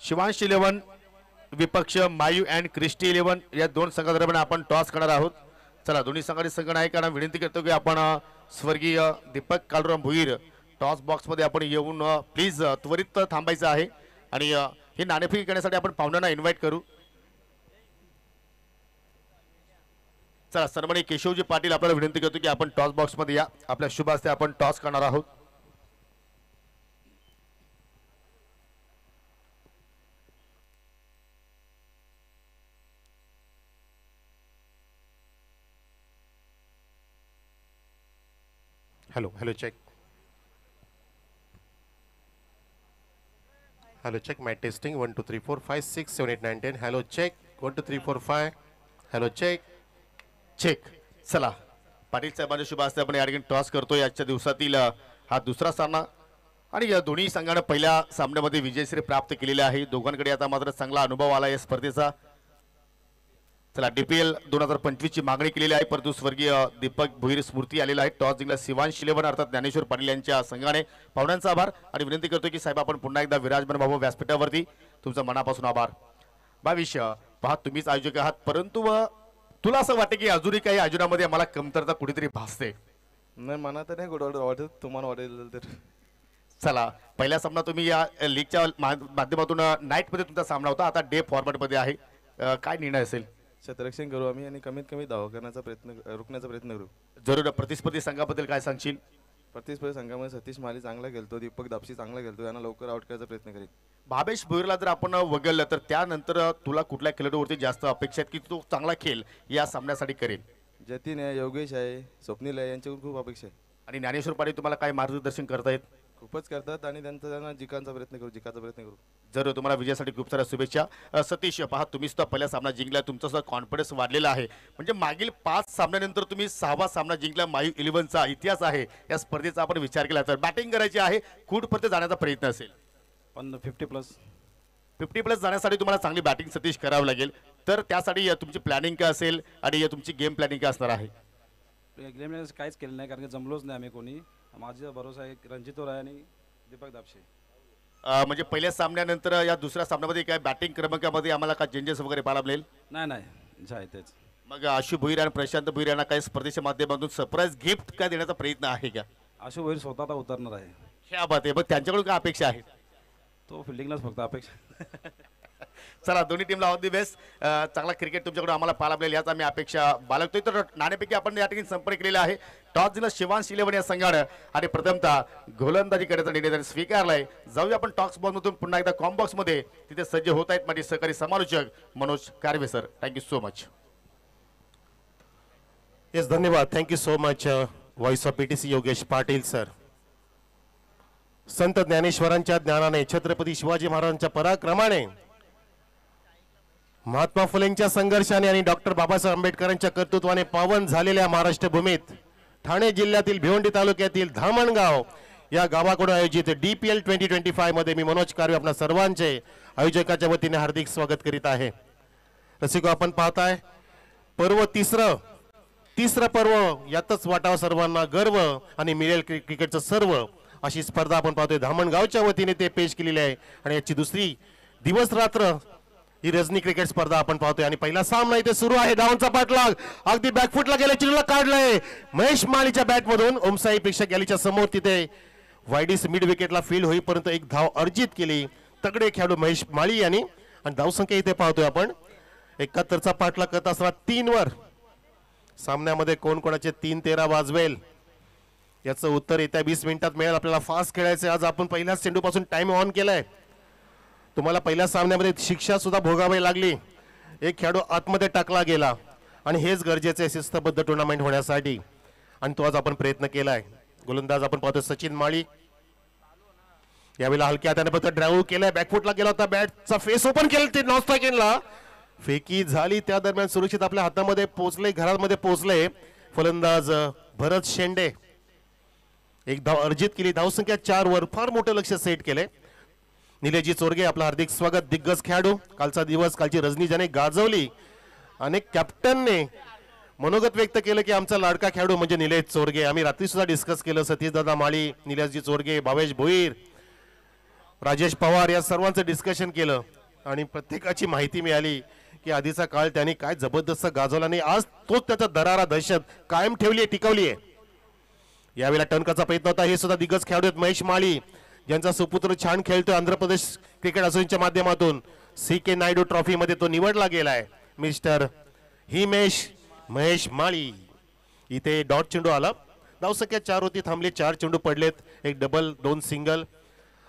शिवांश 11 विपक्ष मायू अँड क्रिस्टी 11 या 2 संघादरम्यान आपण टॉस करणार आहोत. चला दोन्ही संघाचे संघ नायकांना विनंती करतो की आपण स्वर्गीय दीपक कालुराम भोईर टॉस बॉक्स मध्ये आपण येऊन प्लीज त्वरित थांबायचं आहे आणि हे नाणेफेकी करण्यासाठी आपण पाहुण्यांना इन्व्हाइट करू. चला सन्माननीय केशवजी पाटील आपल्याला विनंती करतो की आपण टॉस बॉक्स मध्ये या. आपल्या शुभ हस्ते आपण टॉस करणार आहोत. Hello, hello, check. Hello, check. My testing 1 2 3 4 5 6 7 8 9 10. Hello, check. 1 2 3 4 5. Hello, check. Check. चला पाटील साहेबांच्या शुभ हस्ते आपण या ठिकाणी टॉस करतोय. आजच्या दिवसातील हा दुसरा सामना आणि या दोन्ही संघाने पहिल्या सामन्यामध्ये विजयश्री प्राप्त केलेले आहे. दोघांकडे आता मात्र चांगला अनुभव आला या स्पर्धेचा. चला DPL 2025 ची मागणी केलेली आहे, परंतु स्वर्गीय दीपक भोईर स्मृती आलेला आहे. टॉस जिंकला शिवांश शिलेवन अर्थात ज्ञानेश्वर पाटील यांच्या संघाने. पाहुण्यांचा आभार आणि विनंती करतो की साहेब आपण पुन्हा एकदा विराजमान व्हावं व्यासपीठावरती. तुमचा मनापासून आभार. भविष्य पहा तुम्हीच आयोजक आहात, परंतु तुला असं वाटतं की अजूनही काही आयोजनामध्ये आम्हाला कमतरता कुठेतरी भासते? नाही मला तर नाही गोड वाटत, तुम्हाला वाटेल तर. चला पहिला सामना तुम्ही या लीगच्या माध्यमातून नाईटमध्ये तुमचा सामना होता, आता डे फॉर्मॅटमध्ये आहे. काय निर्णय असेल? क्षेत्ररक्षण करू आम्ही आणि कमीत कमी धावा करण्याचा प्रयत्न रोखण्याचा प्रयत्न करू. जरूर. प्रतिस्पर्धी संघाबद्दल काय सांगशील? प्रतिस्पर्धी संघामध्ये सतीश माली चांगला खेळतो, दीपक दापशी चांगला खेळतो, यांना लवकर आउट करायचा प्रयत्न करेल. भावेश भोईरला जर आपण वगळलं तर त्यानंतर तुला कुठल्या खेळाडूवरती जास्त अपेक्षा आहेत की तो चांगला खेळ या सामन्यासाठी करेल? जतीन आहे, योगेश आहे, स्वप्नील आहे, यांच्याकडून खूप अपेक्षा आहे. आणि ज्ञानेश्वर पाटील तुम्हाला काय मार्गदर्शन करतायत? खूपच करतात आणि त्यांना जिंकायचा प्रयत्न करू. जरूर. तुम्हाला विजयासाठी खूप साऱ्या शुभेच्छा. सतीश पहा तुम्ही सुद्धा पहिला सामना जिंकला, तुमचा सुद्धा कॉन्फिडन्स वाढलेला आहे. म्हणजे मागील 5 सामन्यानंतर तुम्ही 6वा सामना जिंकला. मायू 11चा इतिहास आहे या स्पर्धेचा आपण विचार केला तर बॅटिंग करायची आहे, कुठपर्यंत जाण्याचा प्रयत्न असेल? 50+ जाण्यासाठी तुम्हाला चांगली बॅटिंग सतीश करावं लागेल. तर त्यासाठी तुमची प्लॅनिंग काय असेल आणि तुमची गेम प्लॅनिंग काय असणार आहे? गेम काहीच केलं नाही, कारण की जमलोच नाही आम्ही कोणी. माझा भरोसा आहे रणजितवर आहे आणि दीपक दापशे. म्हणजे पहिल्या सामन्यानंतर या दुसऱ्या सामन्यामध्ये काय बॅटिंग क्रमांकामध्ये आम्हाला काय चेंजेस वगैरे पाहायला मिळेल? नाही जे आहे तेच. मग आशु भोईर आणि प्रशांत भोईर यांना काही स्पर्धेच्या माध्यमातून सरप्राईज गिफ्ट काय देण्याचा प्रयत्न आहे का? आशु भोईर स्वतः उतरणार आहे. क्या बात आहे. मग त्यांच्याकडून काय अपेक्षा आहे? तो फिल्डिंगलाच फक्त अपेक्षा. चला दोन्ही टीमला ऑल दी बेस्ट. चांगला क्रिकेट तुमच्याकडून आम्हाला पाहायला मिळेल याच आम्ही अपेक्षा बाळगतोय. तर नाणेपैकी आपण या ठिकाणी संपर्क केलेला आहे. टॉस जिल्हा शिवांश इलेव्हन या संघानं आणि प्रथमतः गोलंदाजी करण्याचा निर्णय स्वीकारलाय. जाऊया आपण टॉक्स बॉक्समधून पुन्हा एकदा कॉम बॉक्समध्ये. तिथे सज्ज होत आहेत माझे सहकारी समालोचक Manoj Karve sir. Thank you so much. Yes धन्यवाद. Thank you so much voice of PTC Yogesh Patil sir. संत ज्ञानेश्वरांच्या ज्ञानाने, छत्रपती शिवाजी महाराजांच्या पराक्रमाने, महात्मा फुलेंच्या संघर्षाने आणि डॉक्टर बाबासाहेब आंबेडकरांच्या कर्तृत्वाने पावन झालेल्या महाराष्ट्र भूमीत ठाणे जिल्ह्यातील भिवंडी तालुक्यातील धामणगाव या गावाकडून आयोजित DPL 2025 मध्ये मी मनोज कारवे आपल्या सर्वांचे आयोजकाच्या वतीने हार्दिक स्वागत करीत आहे. रसिको आपण पाहताय पर्व तिसरं पर्व, यातच वाटावं सर्वांना गर्व आणि मिळेल क्रिकेटचं सर्व, अशी स्पर्धा आपण पाहतोय. धामणगावच्या वतीने ते पेश केलेली आहे आणि याची दुसरी दिवस रात्र ही रजनी क्रिकेट स्पर्धा आपण पाहतोय. आणि पहिला सामना इथे सुरू आहे. धावांचा पाठलाग अगदी बॅकफुटला गेल्या चिरूला काढलंय महेश माळीच्या बॅट मधून. ओमसाई प्रेक्षक गॅलीच्या समोर तिथे वाईडीस मिड विकेटला फील्ड होईपर्यंत एक धाव अर्जित केली तगडे खेळाडू महेश माळी यांनी. आणि धावसंख्या इथे पाहतोय आपण 71चा पाठलाग करत असताना 3 वर. सामन्यामध्ये कोण कोणाचे 3-13 वाजवेल याचं उत्तर येत्या 20 मिनिटात मिळेल. आपल्याला फास्ट खेळायचे. आज आपण पहिल्याच चेंडूपासून टाइम ऑन केलाय. तुम्हाला पहिल्या सामन्यामध्ये शिक्षा सुद्धा भोगावी लागली. एक खेळाडू आतमध्ये टाकला गेला आणि हेच गरजेचे आहे शिस्तबद्ध टुर्नामेंट होण्यासाठी आणि तो आज आपण प्रयत्न केलाय. गोलंदाज आपण पाहतो सचिन माळी. यावेळेला हलक्या हाताने फक्त ड्राईव्ह केलाय. बॅकफुटला गेला होता. बॅटचा फेस ओपन केला ते नॉन स्ट्राईकला फेकी झाली. त्या दरम्यान सुरक्षित आपल्या हातामध्ये पोहोचले, घरामध्ये पोहोचले फलंदाज भरत शेंडे. एक धाव अर्जित केली. धावसंख्या 4 वर. फार मोठं लक्ष सेट केले. निलेशजी चोरगे आपलं हार्दिक स्वागत. दिग्गज खेळाडू. कालचा दिवस, कालची रजनी ज्याने गाजवली आणि कॅप्टनने मनोगत व्यक्त केलं की आमचा लाडका खेळाडू म्हणजे निलेश चोरगे. आम्ही रात्री सुद्धा डिस्कस केलं. सतीशदादा माळी, निलेशजी चोरगे, भावेश भोईर, राजेश पवार या सर्वांचं डिस्कशन केलं आणि प्रत्येकाची माहिती मिळाली की आधीचा काळ त्यांनी काय जबरदस्त गाजवला आणि आज तोच त्याचा दरारा दहशत कायम ठेवली आहे, टिकवली आहे. यावेळेला टर्नकाचा प्रयत्न होता. हे सुद्धा दिग्गज खेळाडू आहेत महेश माळी ज्यांचा सुपुत्र छान खेळतोय आंध्र प्रदेश क्रिकेट असोसिएशनच्या माध्यमातून. CK नायडू ट्रॉफी मध्ये तो निवडला गेलाय. मिस्टर हिमेश महेश माळी. इथे डॉट चेंडू आला. धावसंख्या 4 होती, थांबले. 4 चेंडू पडलेत. एक डबल, 2 सिंगल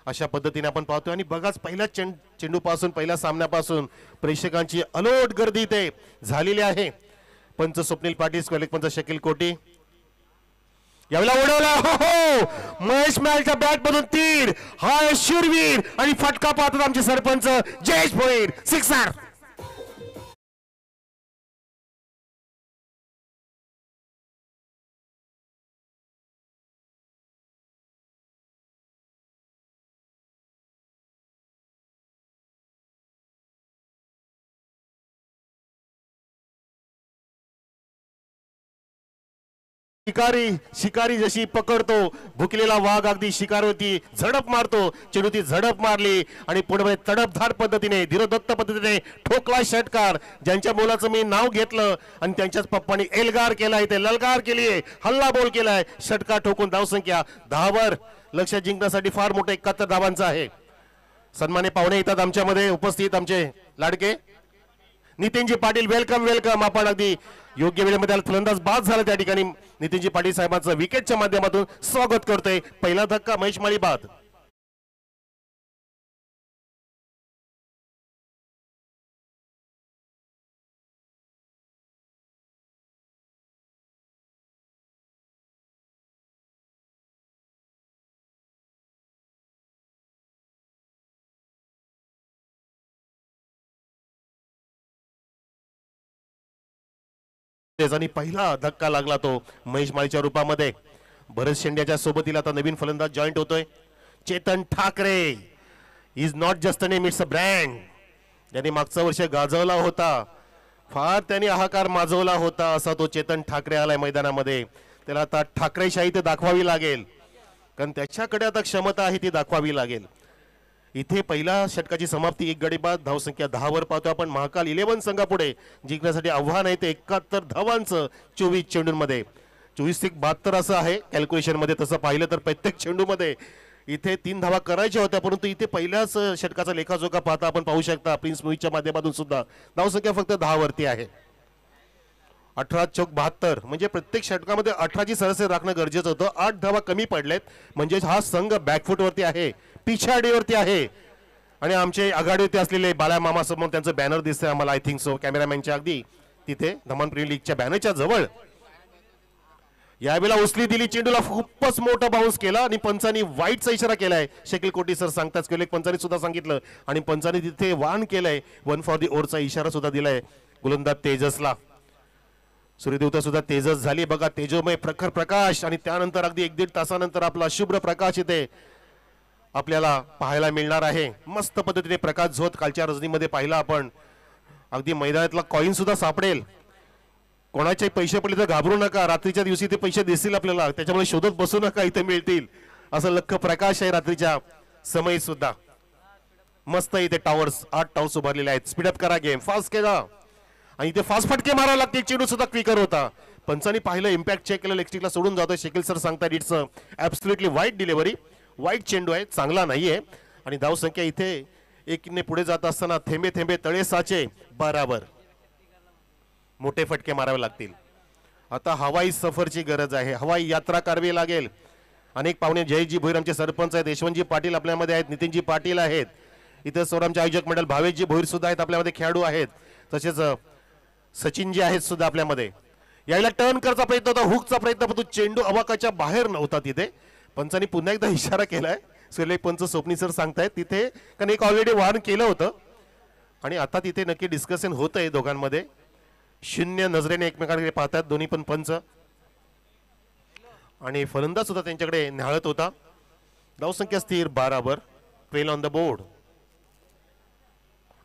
अशा पद्धतीने आपण पाहतोय. आणि बघाच पहिल्या चेंडू पासून, पहिल्या सामन्यापासून प्रेक्षकांची अलोट गर्दी इथे झालेली आहे. पंच स्वप्नील पाटील, स्क्वेअर पंच शकील कोटी. यावेळेला उडवला. हो महेश मॅलच्या बॅट मधून तीर. हा शूरवीर आणि फटका पाहतात आमचे सरपंच जयेश भोईर. 6 शिकारी शिकारी जशी पकडतो भुकलेला वाघ अगदी शिकारवरती झडप मारतो, चेंडू ती झडप मारली आणि पुढे तडपधार पद्धतीने धीरदत्त पद्धतीने ठोकला षटकार. ज्यांच्या बोलाचं मी नाव घेतलं आणि त्यांच्याच पप्पानी एल्गार केलाय, ते ललकार केलीये, हल्ला बोल केलाय, षटकार ठोकून धावसंख्या 10 वर. लक्ष जिंकण्यासाठी फार मोठं 71 धावांचं आहे. सन्मान्य पाहुणे येतात आमच्यामध्ये उपस्थित, आमचे लाडके नितीनजी पाटील. Welcome welcome. आपण अगदी योग्य वेळेमध्ये फलंदाज बाद झाला त्या ठिकाणी नितीनजी पाटील साहेबांचं विकेटच्या माध्यमातून स्वागत करतोय. पहिला धक्का महेश माळी बाद. आणि पहिला धक्का लागला तो महेश माळीच्या रूपामध्ये. भरत शेंड्याच्या सोबतीला आता नवीन फलंदाज जॉईंट होतोय Chetan Thackeray. Is not just a name, it's a brand. त्यांनी मागचं वर्ष गाजवला होता, फार त्यांनी हाहाकार माजवला होता असा तो चेतन ठाकरे आलाय मैदानामध्ये. त्याला आता ठाकरेशाही ते दाखवावी लागेल, कारण त्याच्याकडे आता क्षमता आहे ती दाखवावी लागेल. इथे पहिल्या षटकाची समाप्ती 1 गडी बाद. धावसंख्या 10 वर पाहतो आपण. महाकाल 11 संघापुढे जिंकण्यासाठी आव्हान आहे ते 71 धावांचं 24 चेंडूंमध्ये. 24 ते 72 असं आहे कॅल्क्युलेशन मध्ये. तसं पाहिलं तर प्रत्येक चेंडूमध्ये इथे 3 धावा करायच्या होत्या, परंतु इथे पहिल्याच षटकाचा लेखाजोखा पाहता आपण पाहू शकता प्रिन्स मुईच्या माध्यमातून सुद्धा धावसंख्या फक्त 10 वरती आहे. 18 चौक 72 म्हणजे प्रत्येक षटकामध्ये 18ची सरासरी राखणं गरजेचं होतं. 8 धावा कमी पडलेत म्हणजे हा संघ बॅकफुट वरती आहे, पिछाडीवरती आहे. आणि आमचे आघाडीवरती असलेले बाळा मामा समोर त्यांचं बॅनर दिसतंय आम्हाला, आय थिंक सो कॅमेरामॅनच्या अगदी तिथे धमान प्रीमियर लीगच्या बॅनरच्या जवळ. यावेळेला उचली दिली, चेंडूला खूपच मोठा बाउन्स केला आणि पंचांनी वाईटचा इशारा केलाय. शकील कोटी सर सांगताच केले, पंचांनी सुद्धा सांगितलं आणि पंचांनी तिथे वान केलंय. 1 फॉर दी ओव्हरचा इशारा सुद्धा दिलाय गोलंदाज तेजसला. सूर्यदेवता सुद्धा तेजस झाली बघा, तेजोमय प्रखर प्रकाश. आणि त्यानंतर अगदी 1-1.5 तासानंतर आपला शुभ्र प्रकाश इथे आपल्याला पाहायला मिळणार आहे. मस्त पद्धतीने प्रकाश झोत कालच्या रजनीमध्ये पाहिला आपण. अगदी मैदानातला कॉइन सुद्धा सापडेल. कोणाचे पैसे पडले तर घाबरू नका, रात्रीच्या दिवशी ते पैसे दिसतील आपल्याला, त्याच्यामुळे शोधत बसू नका, इथे मिळतील. असं लख प्रकाश आहे रात्रीच्या समयी सुद्धा. मस्त इथे टावर्स 8 टावर्स उभारलेले आहेत. स्पीडअप करा गेम, फास्ट केला आणि इथे फास्ट फटके मारावे लागतील. चेंडू सुद्धा क्विकर होता. पंचांनी पाहिलं, इम्पॅक्ट चेक केलं, लेगस्टिकला सोडून जातोय. शकील सर सांगतात इट्स ऍब्सोल्युटली वाईट डिलिव्हरी, वाईट चेंडू आहे, चांगला नाहीये. आणि धावसंख्या इथे 1 पुढे जात असताना थेंबे थेंबे तळे साचे बराबर. मोठे फटके मारावे लागतील. आता हवाई सफरची गरज आहे, हवाई यात्रा करावी लागेल. अनेक पाहुणे जयजी भोईर आमचे सरपंच आहेत, यशवंतजी पाटील आपल्यामध्ये आहेत, नितीनजी पाटील आहेत, इतर सोरामचे आयोजक मंडळ भावेशजी भोईर सुद्धा आहेत आपल्यामध्ये, खेळाडू आहेत. तसेच सचिनजी आहेत सुद्धा आपल्यामध्ये. यायला टर्न करचा प्रयत्न होता, हुकचा प्रयत्न, परंतु चेंडू अवाकाच्या बाहेर नव्हता तिथे. पंचांनी पुन्हा एकदा इशारा केलाय, सुलेख पंच स्वप्नी सर सांगतायत तिथे, कारण एक ऑलरेडी वार्न केलं होतं आणि आता तिथे नक्की डिस्कशन होत आहे दोघांमध्ये. 0 नजरेने एकमेकांकडे पाहतात दोन्ही पण पंच. आणि फलंदाज सुद्धा त्यांच्याकडे न्याहाळत होता. धावसंख्या स्थिर 12 वर. 12 ऑन द बोर्ड.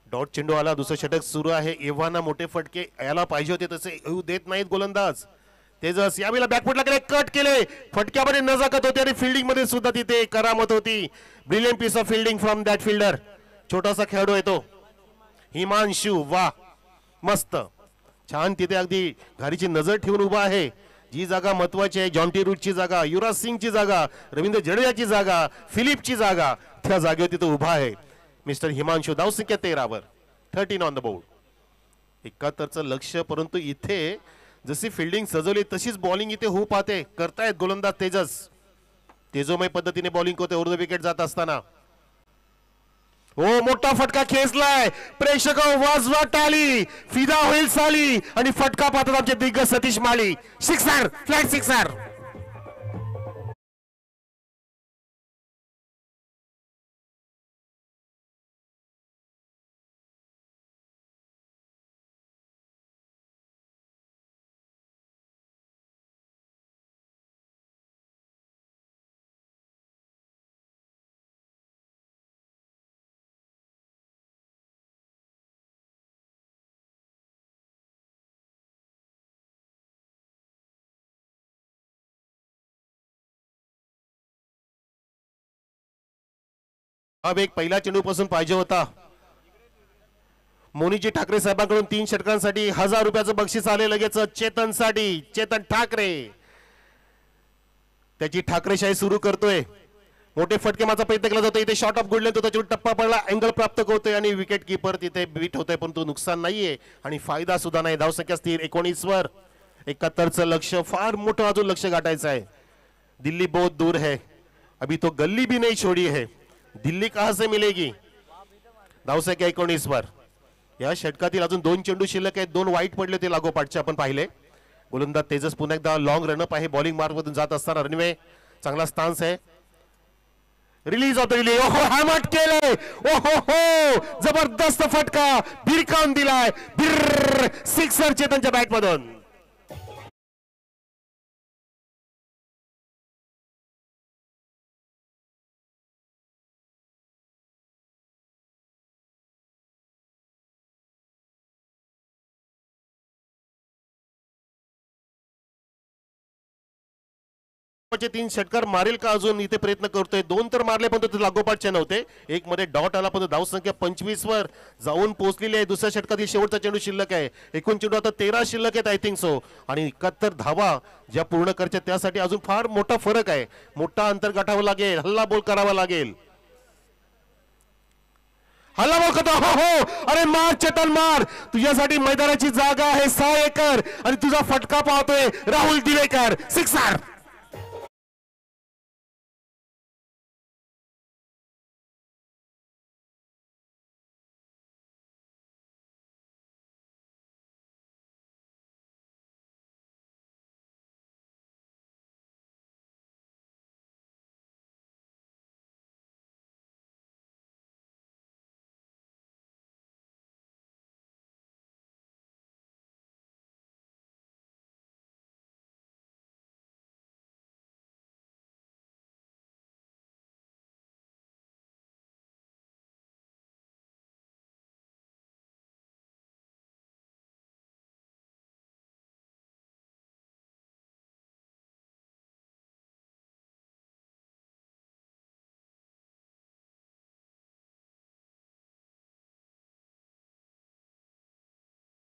डॉट चेंडू आला, दुसरं षटक सुरू आहे. एव्हाना मोठे फटके यायला पाहिजे होते, तसे येऊ देत नाहीत गोलंदाज. तेजस यावेळेला बॅकफुटला केले, कट केले, फटक्यामध्ये नजाकत होती आणि फिल्डिंग मध्ये सुद्धा तिथे करामत होती. Brilliant piece of fielding from that fielder. छोटासा खेळाडू येतो हिमांशू, वा मस्त छान. तिथे अगदी घारीची नजर ठेवून उभा आहे. जी जागा महत्वाची आहे, जॉन्टी रूटची जागा, युवराज सिंगची जागा, रवींद्र जडेजाची जागा, फिलिपची जागा, त्या जागेवर तिथे उभा आहे मिस्टर हिमांशू. धावसंख्या 13 वर. 13 ऑन द बोर्ड. 71चं लक्ष, परंतु इथे जशी फिल्डिंग सजवली तशीच बॉलिंग इथे होऊ पाहते. करतायत गोलंदाज तेजस, तेजोमय पद्धतीने बॉलिंग करते उर्ध्व विकेट जात असताना. हो, मोठा फटका खेचलाय, प्रेक्षक वाजवा टाळी, फिदा होईल साली आणि फटका पाहतात आमचे दिग्गज Satish Mali. Sixer, flat sixer. हा वेग पहिल्या चेंडूपासून पाहिजे होता. मोनीजी ठाकरे साहेबांकडून 3 षटकांसाठी 1000 रुपयाचं बक्षीस आले लगेच चेतनसाठी. चेतन ठाकरे त्याची ठाकरेशाही सुरू करतोय. मोठे फटके मारचा प्रयत्न केला जातो. इथे शॉट ऑफ गुडले तो त्याच्यावर टप्पा पडला, अँगल प्राप्त करतोय आणि विकेट किपर तिथे बीट होतोय, परंतु नुकसान नाहीये आणि फायदा सुद्धा नाही. धावसंख्या स्थिर 19 वर. 71चं लक्ष फार मोठं अजून लक्ष गाठायचं आहे. दिल्ली बहुत दूर है, अभी तो गल्ली भी नहीं छोड़ी है, दिल्ली कहां से मिलेगी. धावसंख्या 19 वर. या षटकातील अजून 2 चेंडू शिल्लक आहेत. 2 वाईट पडले ते लागोपाठचे आपण पाहिले. गोलंदाज तेजस पुन्हा एकदा लॉंग रनअप आहे. बॉलिंग मार्ग मधून जात असताना रनवे चांगला स्टान्स आहे. रिलीज होतो. ओहो हॅमट केले. ओहो हो जबरदस्त फटका भिरकावून दिलाय. बिर सिक्सर चेतनच्या बॅट मधून. तीन षटकार मारेल का अजून इथे प्रयत्न करतोय. 2 तर मारले पण ते लागोपाठचे नव्हते. एक मध्ये डॉट आला पण धाव संख्या 25 वर जाऊन पोहोचलेली आहे. दुसऱ्या षटकातील शेवटचा चेंडू शिल्लक आहे. एकूण चेंडू आता 13 शिल्लक आहेत आय थिंक सो. आणि 71 धावा ज्या पूर्ण करायच्या त्यासाठी अजून फार मोठा फरक आहे. मोठा अंतर गाठावा लागेल. हल्ला बोल करावा लागेल. हल्ला बोल करतो. हो हो अरे मार चेतन मार. तुझ्यासाठी मैदानाची जागा आहे 6 एकर आणि तुझा फटका पाहतोय राहुल दिवेकर. सिक्सर.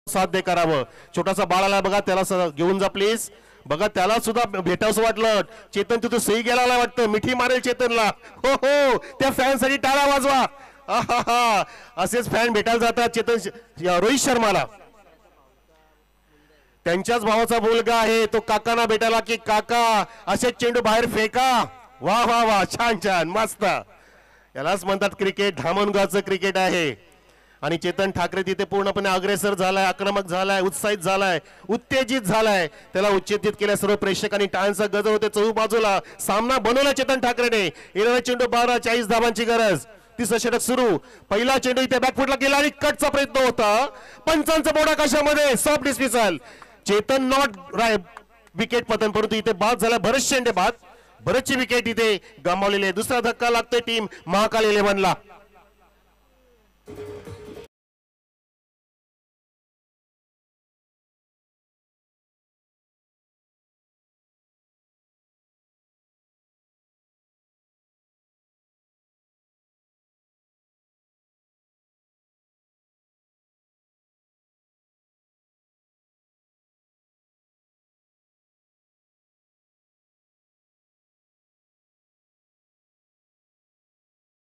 साध्य करावं. छोटासा बाळ आला बघा, त्याला घेऊन जा प्लीज. बघा त्याला सुद्धा भेटावंसं वाटलं. चेतन तिथं सही गेला वाटतं. मिठी मारेल चेतनला. हो हो त्या फॅन साठी टाळा वाजवा. आहा असेच फॅन भेटायला जातात चेतन रोहित शर्माला. त्यांच्याच भावाचा मुलगा आहे तो काकांना भेटायला की काका असेच चेंडू बाहेर फेका. वा वा वा छान छान मस्त. यालाच म्हणतात क्रिकेट. धामणगावचं क्रिकेट आहे. आणि चेतन ठाकरे तिथे पूर्णपणे अग्रेसर झालाय, आक्रमक झालाय, उत्साहित झालाय, उत्तेजित झालाय. त्याला उत्तेजित केल्या सर्व प्रेक्षकांनी टाळ्यांचा गजर होते चहू बाजूला. सामना बनवला चेतन ठाकरेने. येणारा चेंडू 12 40 धावांची गरज. 30 षटक सुरू. पहिला चेंडू इथे बॅकफुटला गेला आणि कटचा प्रयत्न होता. पंचांचा बोर्ड आकाशामध्ये soft dismissal. Chetan not wicket पतन, परंतु इथे बाद झाला. भरत शेंडे बाद. भरतची विकेट इथे गमावलेली आहे. दुसरा धक्का लागतोय टीम महाकाल 11 ला.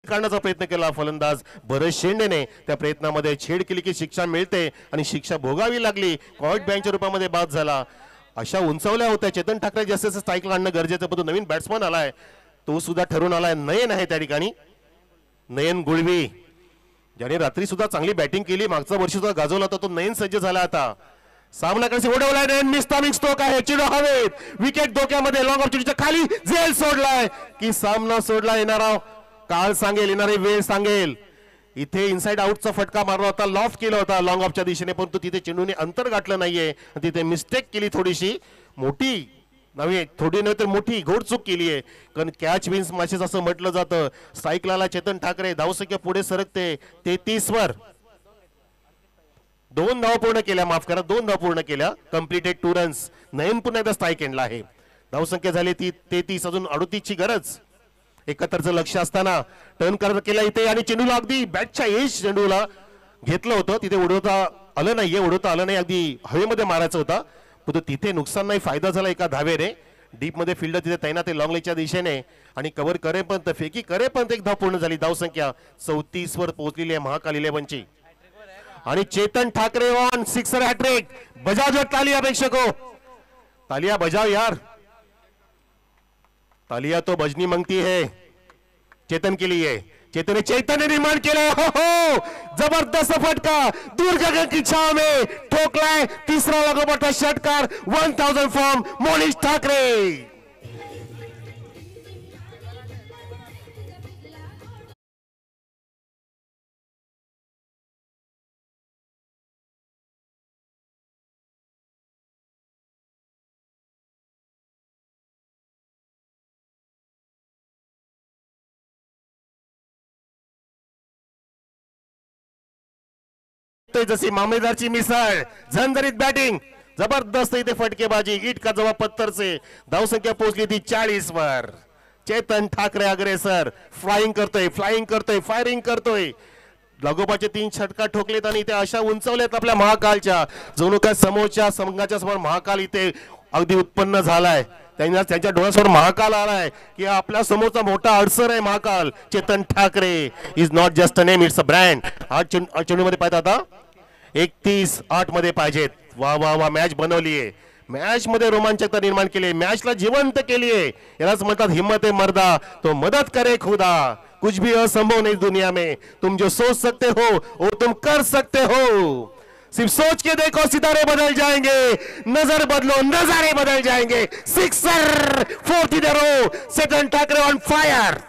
काढण्याचा प्रयत्न केला फलंदाज भरत शेंडेने. त्या प्रयत्नामध्ये छेड केली की शिक्षा मिळते आणि शिक्षा भोगावी लागली. कॉइट बँकच्या रूपामध्ये बाद झाला. अशा उंचावल्या होत्या. चेतन ठाकरे जास्त स्ट्राईक काढणं गरजेचं, पण नवीन बॅट्समन आलाय तो सुद्धा ठरून आलाय. नयन आहे त्या ठिकाणी. नयन गुळवी ज्याने रात्री सुद्धा चांगली बॅटिंग केली. मागचा वर्षी सुद्धा गाजवला होता तो नयन सज्ज झाला. आता सामना कसे उडवलाय नयन. मिस्टामिंग स्ट्रोक आहे. चेंडू हवेत. विकेट धोक्यामध्ये. लॉंग ऑफ चेंडूच्या खाली झेल सोडलाय की सामना सोडला. येणारा काळ सांगेल, येणारी वेळ सांगेल. इथे इनसाइड आउटचा फटका मारला होता. लॉफ्ट केला होता लॉंग ऑफच्या दिशेने, परंतु तिथे चेंडूने अंतर गाठलं नाहीये. तिथे मिस्टेक केली थोडीशी. मोठी नव्हे, थोडी नव्हे तर मोठी घोडचूक केली आहे. कारण कॅच विन्स मॅचेस असं म्हटलं जातं. स्ट्राईकला चेतन ठाकरे. धावसंख्या पुढे सरकते 33 वर. 2 धावा पूर्ण केल्या. माफ करा 2 धावा पूर्ण केल्या. Completed 2 runs. नयन पुन्हा एकदा स्ट्राईक एंडला आहे. धावसंख्या झाली ती 33. अजून 38 ची गरज. 71चं लक्ष असताना टर्न करत केला इथे आणि चेंडूला अगदी बॅटच्या एज चेंडूला घेतलं होतं. तिथे उडवता आलं नाहीये, उडवता आलं नाही, अगदी हवेमध्ये मारायचं होता. पण तिथे नुकसान नाही, फायदा झाला एका धावेने. डीप मध्ये फिल्डर तिथे तैनात आहे लॉंग लेगच्या दिशेने आणि कव्हर करेपर्यंत फेकी करेपर्यंत एक धाव पूर्ण झाली. धावसंख्या 34 वर पोहोचलेली आहे महाकाल 11ची. आणि Chetan Thackeray on sixer hattrick. बजाव जो तालिया प्रेक्षको, तालिया बजाव यार, तालिया तो बजनी मांगती है चेतन के लिए. चेतन ने निर्माण केलं. हो हो, जबरदस्त फटका दूर गगन की छाव में ठोकलाय. तिसरा लागोपाठचा षटकार 1000 फॉर्म मोनिश ठाकरे. जशी मामलेदारची मिसळ, झणझणीत बॅटिंग, जबरदस्त इथे फटकेबाजी, इट का जवाब पत्थर से. धावसंख्या पोहोचली ती 40 वर. चेतन ठाकरे अग्रेसर, फ्लाइंग करतोय, फायरिंग करतोय. लागोपाचे 3 षटकार ठोकलेत आणि इथे अशा उंचवलेत आपल्या महाकालच्या, जणू काय समोरच्या संघाच्या समोर महाकाल इथे अगदी उत्पन्न झालाय. त्यांच्या डोळ्यासमोर महाकाल आलाय की आपल्या समोरचा मोठा अडसर आहे Mahakal. Chetan Thackeray is not just a name, it's a brand. 8 चेंडूमध्ये पाहिजे आता 31-8 मध्ये पाहिजेत. वा वा वा, मॅच बनवलीये, मॅच मध्ये रोमांचकता निर्माण केली, मॅचला जिवंत केलीये. यालाच म्हणतात हिम्मत है मर्दा तो मदत करे खुदा. कुछ भी असंभव नहीं दुनिया में, तुम जो सोच सकते हो वो तुम कर सकते हो. सिर्फ सोच के देखो, सितारे बदल जाएंगे. नजर बदलो, नजारे बदल जाएंगे. Sixer, 4th in a row. Chetan Thackeray on fire.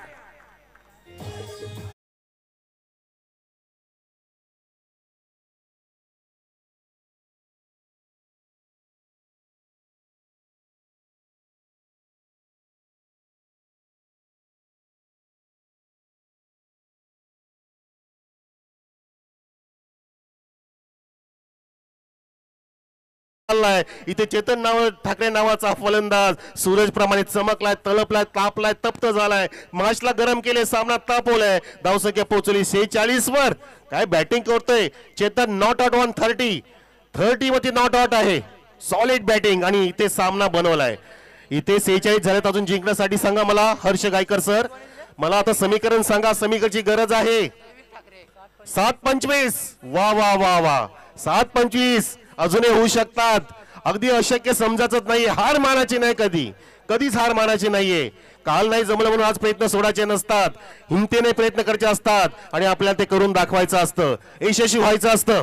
इथे चेतन ठाकरे नावाचा फलंदाज सूरज प्रमाणे चमकलाय, तळपलाय, तापलाय, तप्त झालाय, मॅचला गरम केले, सामना तापवलाय. धावसंख्या पोहोचली 46 वर. काय बॅटिंग करतोय चेतन. नॉट आउट ऑन 30 वरती नॉट आउट आहे. सॉलिड बॅटिंग आणि इथे सामना बनवलाय. इथे 46 झालेत अजून जिंकण्यासाठी. सांगा मला हर्ष गायकर सर, मला आता समीकरण सांगा, समीकरणाची गरज आहे. 7-25. वा वा वा वा, 7-25 अजूनही होऊ शकतात. अगदी अशक्य समजायच नाही. हार मानायची नाही, कधीच हार मानायची नाहीये. काल नाही जमलं म्हणून आज प्रयत्न सोडायचे नसतात, हिमतीने प्रयत्न करायचे असतात आणि आपल्याला ते करून दाखवायचं असतं, यशस्वी व्हायचं असतं.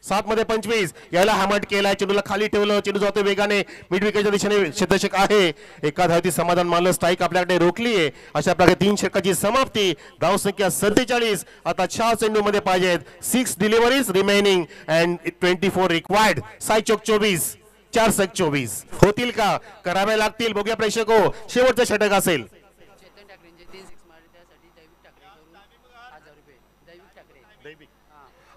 7 मध्ये 25 याला हॅमट केलाय. चेंडूला खाली ठेवलं, चेंडू जातोय वेगाने, मिड विकेटच्या दिशेने क्षेत्ररक्षक आहे. एका धावेती समाधान मानलं, स्ट्राईक आपल्याकडे रोखलीये. अशा प्रकारे 3 षटकाची समाप्ती. धावसंख्या 47. आता 4 चेंडूमध्ये पाहिजेत. 6 डिलिव्हरीज रिमेनिंग अँड 24 रिक्वायर्ड. 4 चौक 24 होतील का, करावे लागतील. बघूया प्रेक्षको, शेवटचं षटक असेल.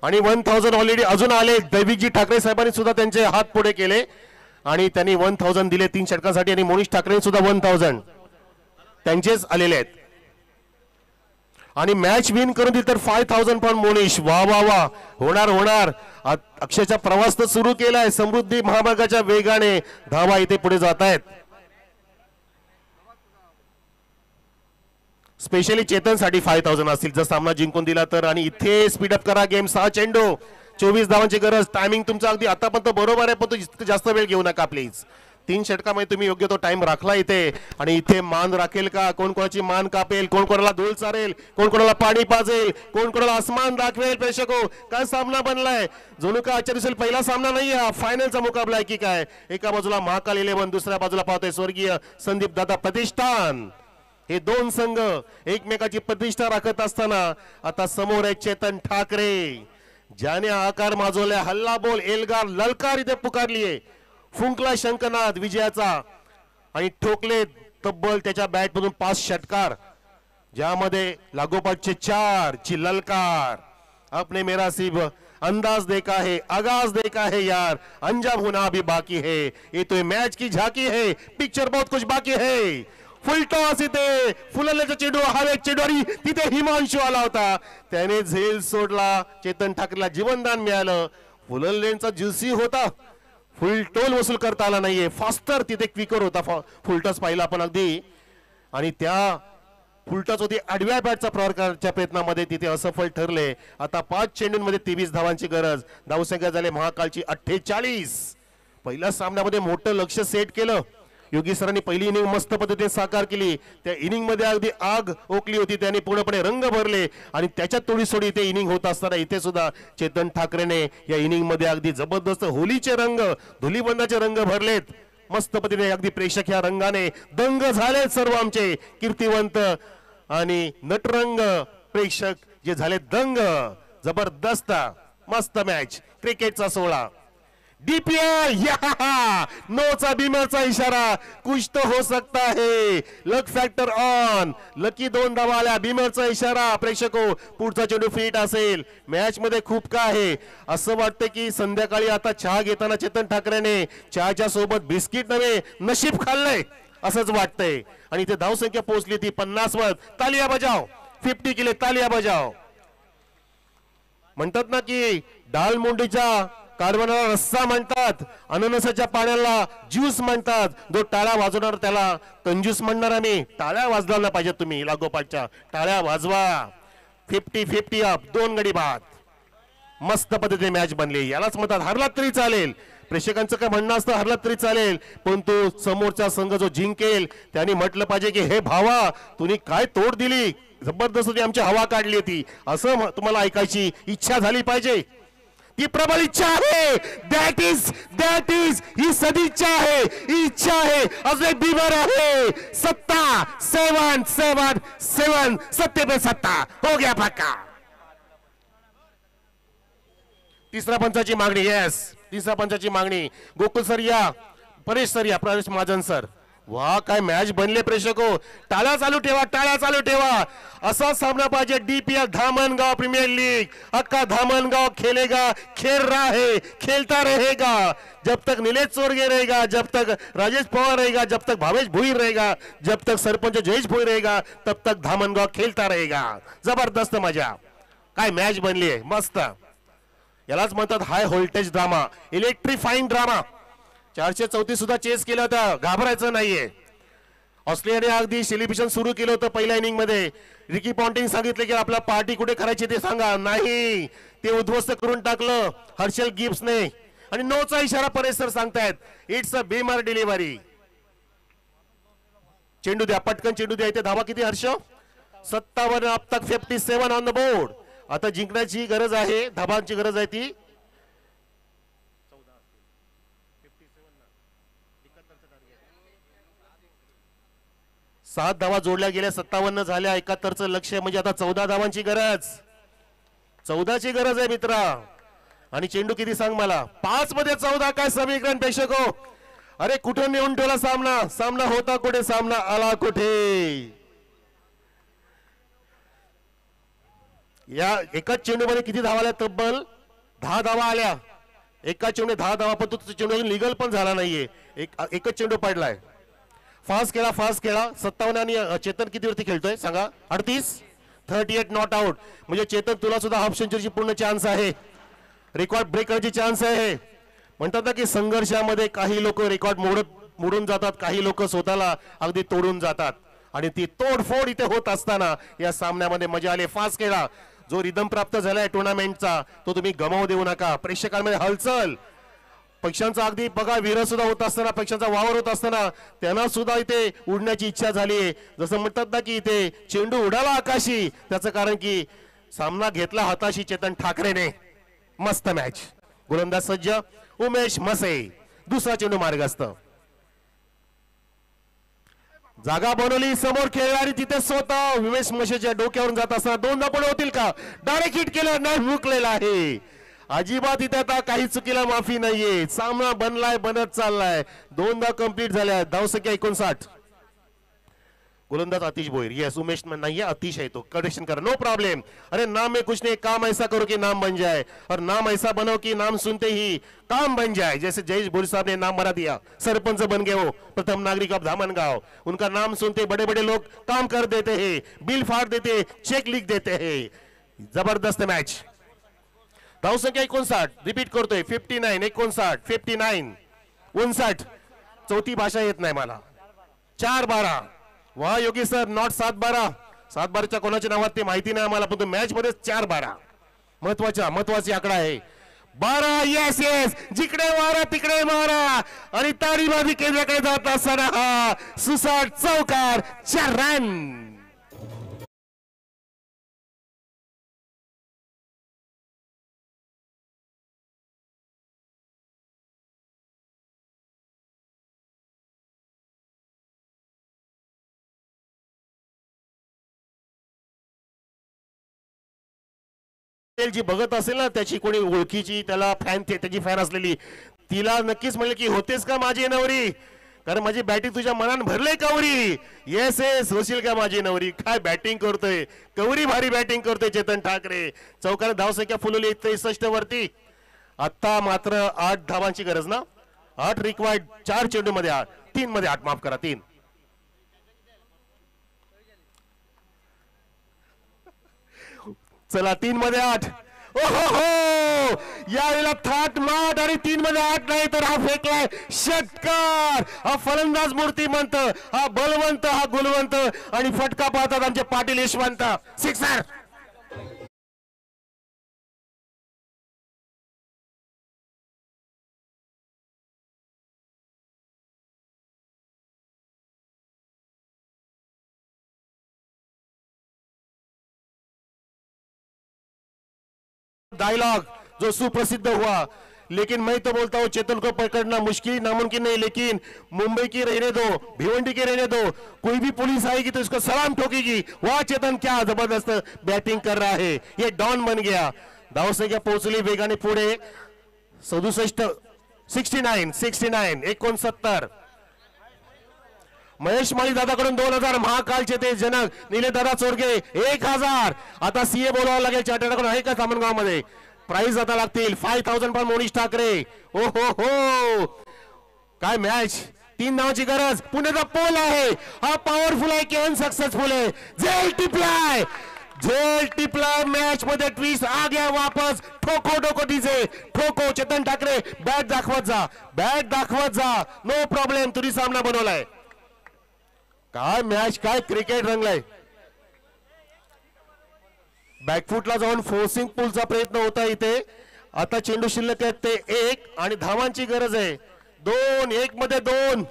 आणि 1000 ऑलरेडी अजून आले. दैविकजी ठाकरे साहेबांनी सुद्धा त्यांचे हात पुढे केले आणि त्यांनी 1000 दिले 3 षटकांसाठी. आणि मोनिश ठाकरे सुद्धा 1000 त्यांचेच आलेले आहेत. आणि मॅच विन करून दिली तर 5000 पण मोनिश. वा वा वा, होणार. अक्षरशः प्रवास तर सुरू केलाय. समृद्धी महामार्गाच्या वेगाने धावा इथे पुढे जात आहेत. स्पेशली चेतनसाठी 5000 असतील जर सामना जिंकून दिला तर. आणि इथे स्पीडअप करा गेम. 6 चेंडू 24 धावांची गरज. टायमिंग तुमचा अगदी आतापर्यंत बरोबर आहे, पण तो जास्त वेळ घेऊ नका प्लीज. 3 षटकामध्ये तुम्ही योग्य तो टाइम राखला इथे. आणि इथे मान राखेल का, कोण कोणाची मान कापेल, कोण कोणाला धूळ चारेल, कोण कोणाला पाणी पाजेल, कोण कोणाला आसमान दाखवेल. प्रेक्षको, काय सामना बनलाय. जणू का आजच्या दिवशी पहिला सामना नाही, हा फायनलचा मुकाबला आहे की काय. एका बाजूला महाकाल 11, दुसऱ्या बाजूला पाहतोय स्वर्गीय संदीप दादा प्रतिष्ठान. हे 2 संघ एकमेकाची प्रतिष्ठा राखत असताना आता समोर आहे चेतन ठाकरे, ज्याने आकार माजवल्या. हल्ला बोल, एल्गार, ललकार इथे पुकारलीये. फुंकला शंखनाद विजयाचा आणि ठोकले तब्बल त्याच्या बॅट मधून 5 षटकार, ज्यामध्ये लागोपाठचे 4 ची ललकार. आपने मेरा सिर्फ अंदाज देखा है, आगाज देखा है यार, अंजाम होना अभी बाकी है. ये तो मैच की झांकी है, पिक्चर बहुत कुछ बाकी है. फुलटॉस इथे फुलल्याचा चेंडू हवेत चेंडू आणि तिथे हिमांशू आला होता, त्याने झेल सोडला. चेतन ठाकरेला जीवनदान मिळालं. फुललेंचा ज्युसी होता, फुल टोल वसूल करता आला नाहीये. फास्टर तिथे क्विकर होता, फुलटॉस पाहिला आपण अगदी, आणि त्या फुलटॉस होती आडव्या बॅटचा प्रहार करण्याच्या प्रयत्नामध्ये तिथे असफल ठरले. आता 5 चेंडूंमध्ये 23 धावांची गरज. धावसंख्या झाली महाकालची 48. पहिल्या सामन्यामध्ये मोठं लक्ष सेट केलं. योगी सरांनी पहिली इनिंग मस्त पद्धतीने साकार केली. त्या इनिंग मध्ये अगदी आग ओकली होती, त्यांनी पूर्णपणे रंग भरले आणि त्याच्यात थोडी सोडी इथे इनिंग होत असताना इथे सुद्धा चेतन ठाकरेने या इनिंग मध्ये अगदी जबरदस्त होलीचे रंग, धुलीबंदाचे रंग भरलेत. मस्त पद्धतीने अगदी प्रेक्षक या रंगाने दंग झालेत. सर्व आमचे कीर्तिवंत आणि नटरंग प्रेक्षक जे झाले दंग. जबरदस्त मस्त मॅच, क्रिकेटचा सोहळा. डीपीआय नोचा बीमरचा इशारा, कुछ तो हो सकता है, लक फॅक्टर ऑन. लकी 2 धावा आल्या, बीमरचा इशारा. प्रेक्षको पुढचा चेंडू फिट असेल. मॅच मध्ये खूप का आहे असं वाटतं की संध्याकाळी आता चहा घेताना चेतन ठाकरेने चहाच्या सोबत बिस्किट नव्हे नशीब खाल्लंय असंच वाटतंय. आणि इथे धावसंख्या पोहोचली ती 50 वर. तालिया बजाव, 50 केले, तालिया बजाव. म्हणतात ना की डालमुंडीच्या कारभाराला रस्सा म्हणतात, अननसाच्या पाण्याला ज्यूस म्हणतात. जो टाळ्या वाजवणार त्याला कंजूस म्हणणार आम्ही. टाळ्या वाजवायला पाहिजे तुम्ही, लागोपाठच्या टाळ्या वाजवा. 50-50 अप, 2 गडी बाद. मस्त पद्धतीने मॅच बनली. यालाच म्हणतात हरलात तरी चालेल. प्रेक्षकांचं काय म्हणणं असतं हरलात तरी चालेल, पण तो समोरचा संघ जो जिंकेल त्याने म्हटलं पाहिजे की हे भावा तुम्ही काय तोड दिली, जबरदस्त होती, आमची हवा काढली होती, असं तुम्हाला ऐकायची इच्छा झाली पाहिजे. ती प्रबल इच्छा आहे. दॅट इज ही सदिच्छा आहे, ही इच्छा आहे. अजून एक बिबर आहे. सत्ता 7-7-7 सत्ते पे सत्ता हो गया पक्का. तिसऱ्या पंचाची मागणी. येस, तिसऱ्या पंचाची मागणी. गोकुल सर या, परेश सर या, परेश महाजन सर. वा काय मॅच बनले प्रेक्षको. टाळ्या चालू ठेवा, टाळ्या चालू ठेवा. असा सामना पाहिजे. DPL Dhamangaon premier league. अक्का धामणगाव खेलेगा, खेल रहा है, खेलता रहेगा. जब तक नीलेश चोरगे रहेगा, जब तक राजेश पवार रहेगा, जब तक भावेश भोईर रहेगा, जब तक सरपंच जयेश भोईर रहेगा, तब तक धामणगाव खेलता रहेगा. जबरदस्त मजा. काय मॅच बनली आहे, मस्त. यालाच म्हणतात हाय व्होल्टेज ड्रामा, इलेक्ट्रिफाईंग ड्रामा. 434 सुद्धा चेस केलं होतं, घाबरायचं नाहीये. ऑस्ट्रेलियाने अगदी सेलिब्रेशन सुरू केलं होतं पहिल्या इनिंग मध्ये. रिकी पॉन्टिंग सांगितले की आपला पार्टी कुठे करायची ते सांगा, नाही ते उद्ध्वस्त करून टाकलं हर्षल गिब्सने. आणि नोचा इशारा परेश सर सांगतायत इट्स अ बीमर डिलिव्हरी. चेंडू द्या, पटकन चेंडू द्या. इथे धावा किती हर्ष? 57. अब तक 57 ऑन द बोर्ड. आता जिंकण्याची गरज आहे, धाबांची गरज आहे ती. 7 धावा जोडल्या गेल्या, 57 झाल्या. 71चं लक्ष्य म्हणजे आता 14 धावांची गरज. 14ची गरज आहे मित्रा. आणि चेंडू किती सांग मला? 5 मध्ये 14. काय समीकरण प्रेक्षको? अरे कुठे नेऊन ठेवला सामना? सामना होता कुठे, सामना आला कुठे? या एकाच चेंडू मध्ये किती धावा आल्या? तब्बल 10 धावा आल्या. एका चेंडू 10 धावा, पण तो चेंडू लिगल पण झाला नाहीये. एकच चेंडू पडलाय. फास्ट खेळा, फास्ट खेळा. 57 आणि चेतन किती वरती खेळतोय सांगा? 38 नॉट आउट. म्हणजे चेतन तुला सुद्धा हाफ सेंचुरीची पूर्ण चान्स आहे, रेकॉर्ड ब्रेक करायची चान्स आहे. म्हणतात ना की संघर्षामध्ये काही लोक रेकॉर्ड मोडून जातात, काही लोक स्वतःला अगदी तोडून जातात. आणि ती तोडफोड इथे होत असताना या सामन्यामध्ये मजा आली. फास्ट खेळा. जो रिदम प्राप्त झालाय टुर्नामेंटचा तो तुम्ही गमावू देऊ नका. प्रेक्षकांमध्ये हलचल, पक्षांचा अगदी बघा विरह सुद्धा होत असताना, पक्षांचा वावर होत असताना त्यांना सुद्धा इथे उडण्याची इच्छा झाली. जसं म्हणतात ना की इथे चेंडू उडाला आकाशी, त्याचं कारण की सामना घेतला हाताशी चेतन ठाकरेने. मस्त मॅच. गोलंदाज सज्ज उमेश मसे. दुसरा चेंडू मार्गस्थ. जागा बनवली, समोर खेळणारी तिथे स्वतः उमेश मसेच्या डोक्यावरून जात असताना 2दा पण होतील का? डायरेक्ट हिट केलं, नाही मुकलेला आहे. अजिबात इथे आता काही चुकीला माफी नाहीये. सामना बनलाय, बनत चाललाय. 2दा कंप्लीट झाल्या. धावसंख्या 59. गोलंदाज आतिश भोईर, यस उमेश नहीं है, आतिश है, तो करेक्शन करा, नो प्रॉब्लम। अरे नाम में कुछ नहीं, काम ऐसा करो कि नाम बन जाए, और नाम ऐसा बनाओ कि नाम सुनते ही काम बन जाए। जैसे जयेश भोईर साहब ने नाम बना दिया, सरपंच बन गए वो, प्रथम नागरिक ऑफ धामनगांव। उनका नाम सुनते बड़े बड़े लोग काम कर देते हैं, बिल फाड़ देते हैं, चेक लिख देते हैं। जबरदस्त मैच। धावसंख्या 59, रिपीट करतोय 59, 59, 59, 59, चौथी भाषा येत नाही मला। 4-12, वा योगी सर, नॉट 7-12, 7-12च्या कोणाच्या नावात ते माहिती नाही आम्हाला, पण मॅच मध्ये 4-12 महत्वाची आकडा आहे। 12, येस येस, जिकडे वारा तिकडे मारा, आणि तारीबाजी केंद्राकडे जात असताना हा सुसाट चौकार, 4 रन। जी बघत असेल ना, त्याची कोणी ओळखीची, त्याला फॅन, त्याची फॅन असलेली, तिला नक्कीच म्हणले की होतेस का माझी नवरी, कारण माझी बॅटिंग तुझ्या मनात भरले कवरी। येस येस, होशील का माझी नवरी, काय बॅटिंग करतोय, कवरी भारी बॅटिंग करतोय चेतन ठाकरे। चौकार धावसंख्या फुलवली 63 वरती। आता मात्र 8 धावांची गरज ना, 8 रिक्वायर्ड, 4 चेंडू मध्ये 8, 3 मध्ये 8, माफ करा 3। चला 3 मध्ये 8, ओहो यावेळेला थाट माट, आणि 3 मध्ये 8 नाही तर हा फेकलाय षटकार। हा फलंदाज मूर्तिमंत, हा बलवंत, हा गुलवंत, आणि फटका पाहतात आमचे पाटील यशवंत, सिक्सर। डायलॉग जो सुप्रसिद्ध हुआ, लेकिन मैं तो बोलता हूं चेतन को पकड़ना मुश्किल नामुमकिन नहीं, लेकिन मुंबई की रहने दो, भिवंडी की रहने दो, कोई भी पुलिस आएगी तो इसको सलाम ठोकेगी। वाह चेतन, क्या जबरदस्त बैटिंग कर रहा है, ये डॉन बन गया। धावसंख्या पोहोचली वेगाने पुढे 67, 69, 69, 69। महेश माळी दादाकडून 2000, महाकालचे ते जनक निले दादा चोरगे 1000। आता सीए बोलावं लागेल, चार्टर्डकडून आहे का धामणगाव मध्ये, प्राइस आता लागतील 5000 पण मोनीश ठाकरे। ओ हो काय मॅच, 3 धावांची गरज, पुण्याचा पोल आहे, हा पॉवरफुल आहे की अनसक्सेसफुल आहे, झेल टिपलाय मॅच मध्ये, ट्विस्ट आ गया वापस, ठोको डोको डीजे, ठोको चेतन ठाकरे, बॅट दाखवत जा, नो प्रॉब्लेम, तुरी सामना बनवलाय। काय मॅच, काय क्रिकेट रंगलाय। बॅकफुटला जाऊन फोर्सिंग पुलचा प्रयत्न होता इथे। आता चेंडू शिल्लक आहेत ते 1, आणि धावांची गरज आहे 2, 1 मध्ये 2।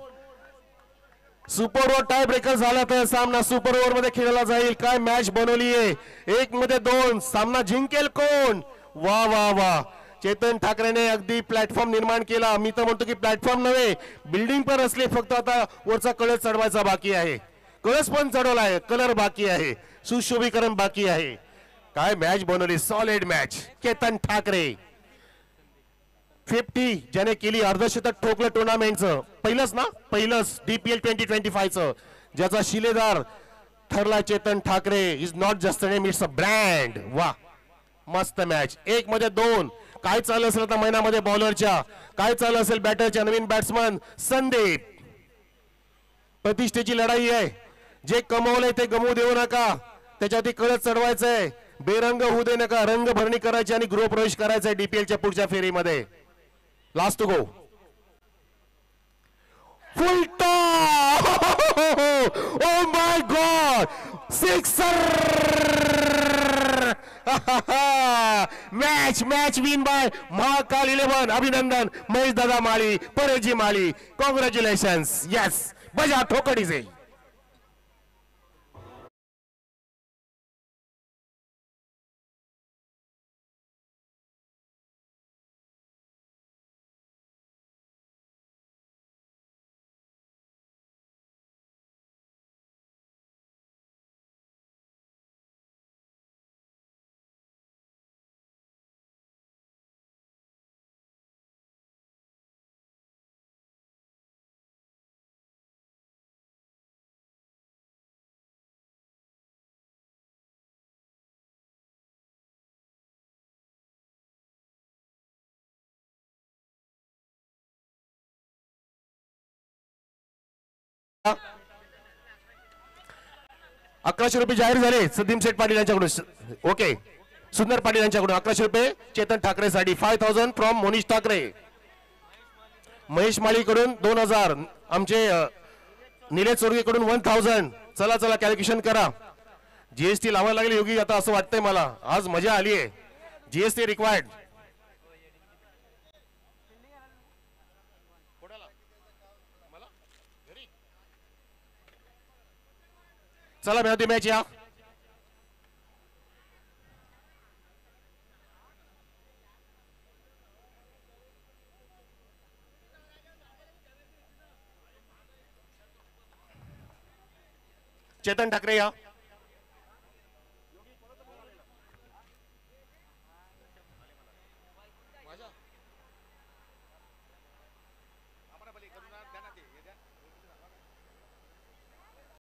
सुपर ओव्हर टाय ब्रेकर झाला तर सामना सुपर ओव्हर मध्ये खेळला जाईल। काय मॅच बनवली आहे, 1 मध्ये 2, सामना जिंकेल कोण, वा वा वा। चेतन ठाकरेने अगदी प्लॅटफॉर्म निर्माण केला, मी तर म्हणतो की प्लॅटफॉर्म नव्हे, बिल्डिंग पण असली, फक्त आता वरचा कळस चढवायचा बाकी आहे, कळस पण चढवला आहे, कलर बाकी आहे, सुशोभीकरण बाकी आहे। काय मॅच बनवली, सॉलिड मॅच। चेतन ठाकरे 50 ज्याने केली, अर्धशतक ठोकलं टुर्नामेंटचं, पहिलंच DPL 2025चं, ज्याचा शिलेदार ठरला Chetan Thackeray. Is not just a name, it's a brand. वा मस्त मॅच, 1 मध्ये 2। काय चालू असेल आता महिन्यामध्ये बॉलरच्या, काय चालू असेल बॅटरच्या, नवीन बॅट्समन संदीप। प्रतिष्ठेची लढाई आहे, जे कमवलंय ते गमवू देऊ नका, त्याच्यावरती कळस चढवायचंय, बेरंग होऊ दे नका, रंग भरणी करायची आणि गृहप्रवेश करायचा आहे DPLच्या पुढच्या फेरीमध्ये। Last to go, full top, oh my God, sixer. Match win by Mahakal 11, अभिनंदन महेश दादा माळी, परेजी माळी, कॉंग्रॅच्युलेशन्स, यस, बजा ठोकडीचे। 1100 जाहीर झाले सदीम शेठ पाटील यांच्याकडून. ओके, सुंदर पाटील यांच्याकडून 1100 चेतन ठाकरेसाठी. 5000 फ्रॉम मोनिश ठाकरे. महेश माळीकडून 2000. आमचे निलेश चोरगेकडून 1000. चला चला कॅल्क्युलेशन करा. जीएसटी लावायला लागली योगी आता असं वाटतंय मला. आज मजा आली आहे. GST required. चला मिळवते मॅच या. चेतन ठाकरे या.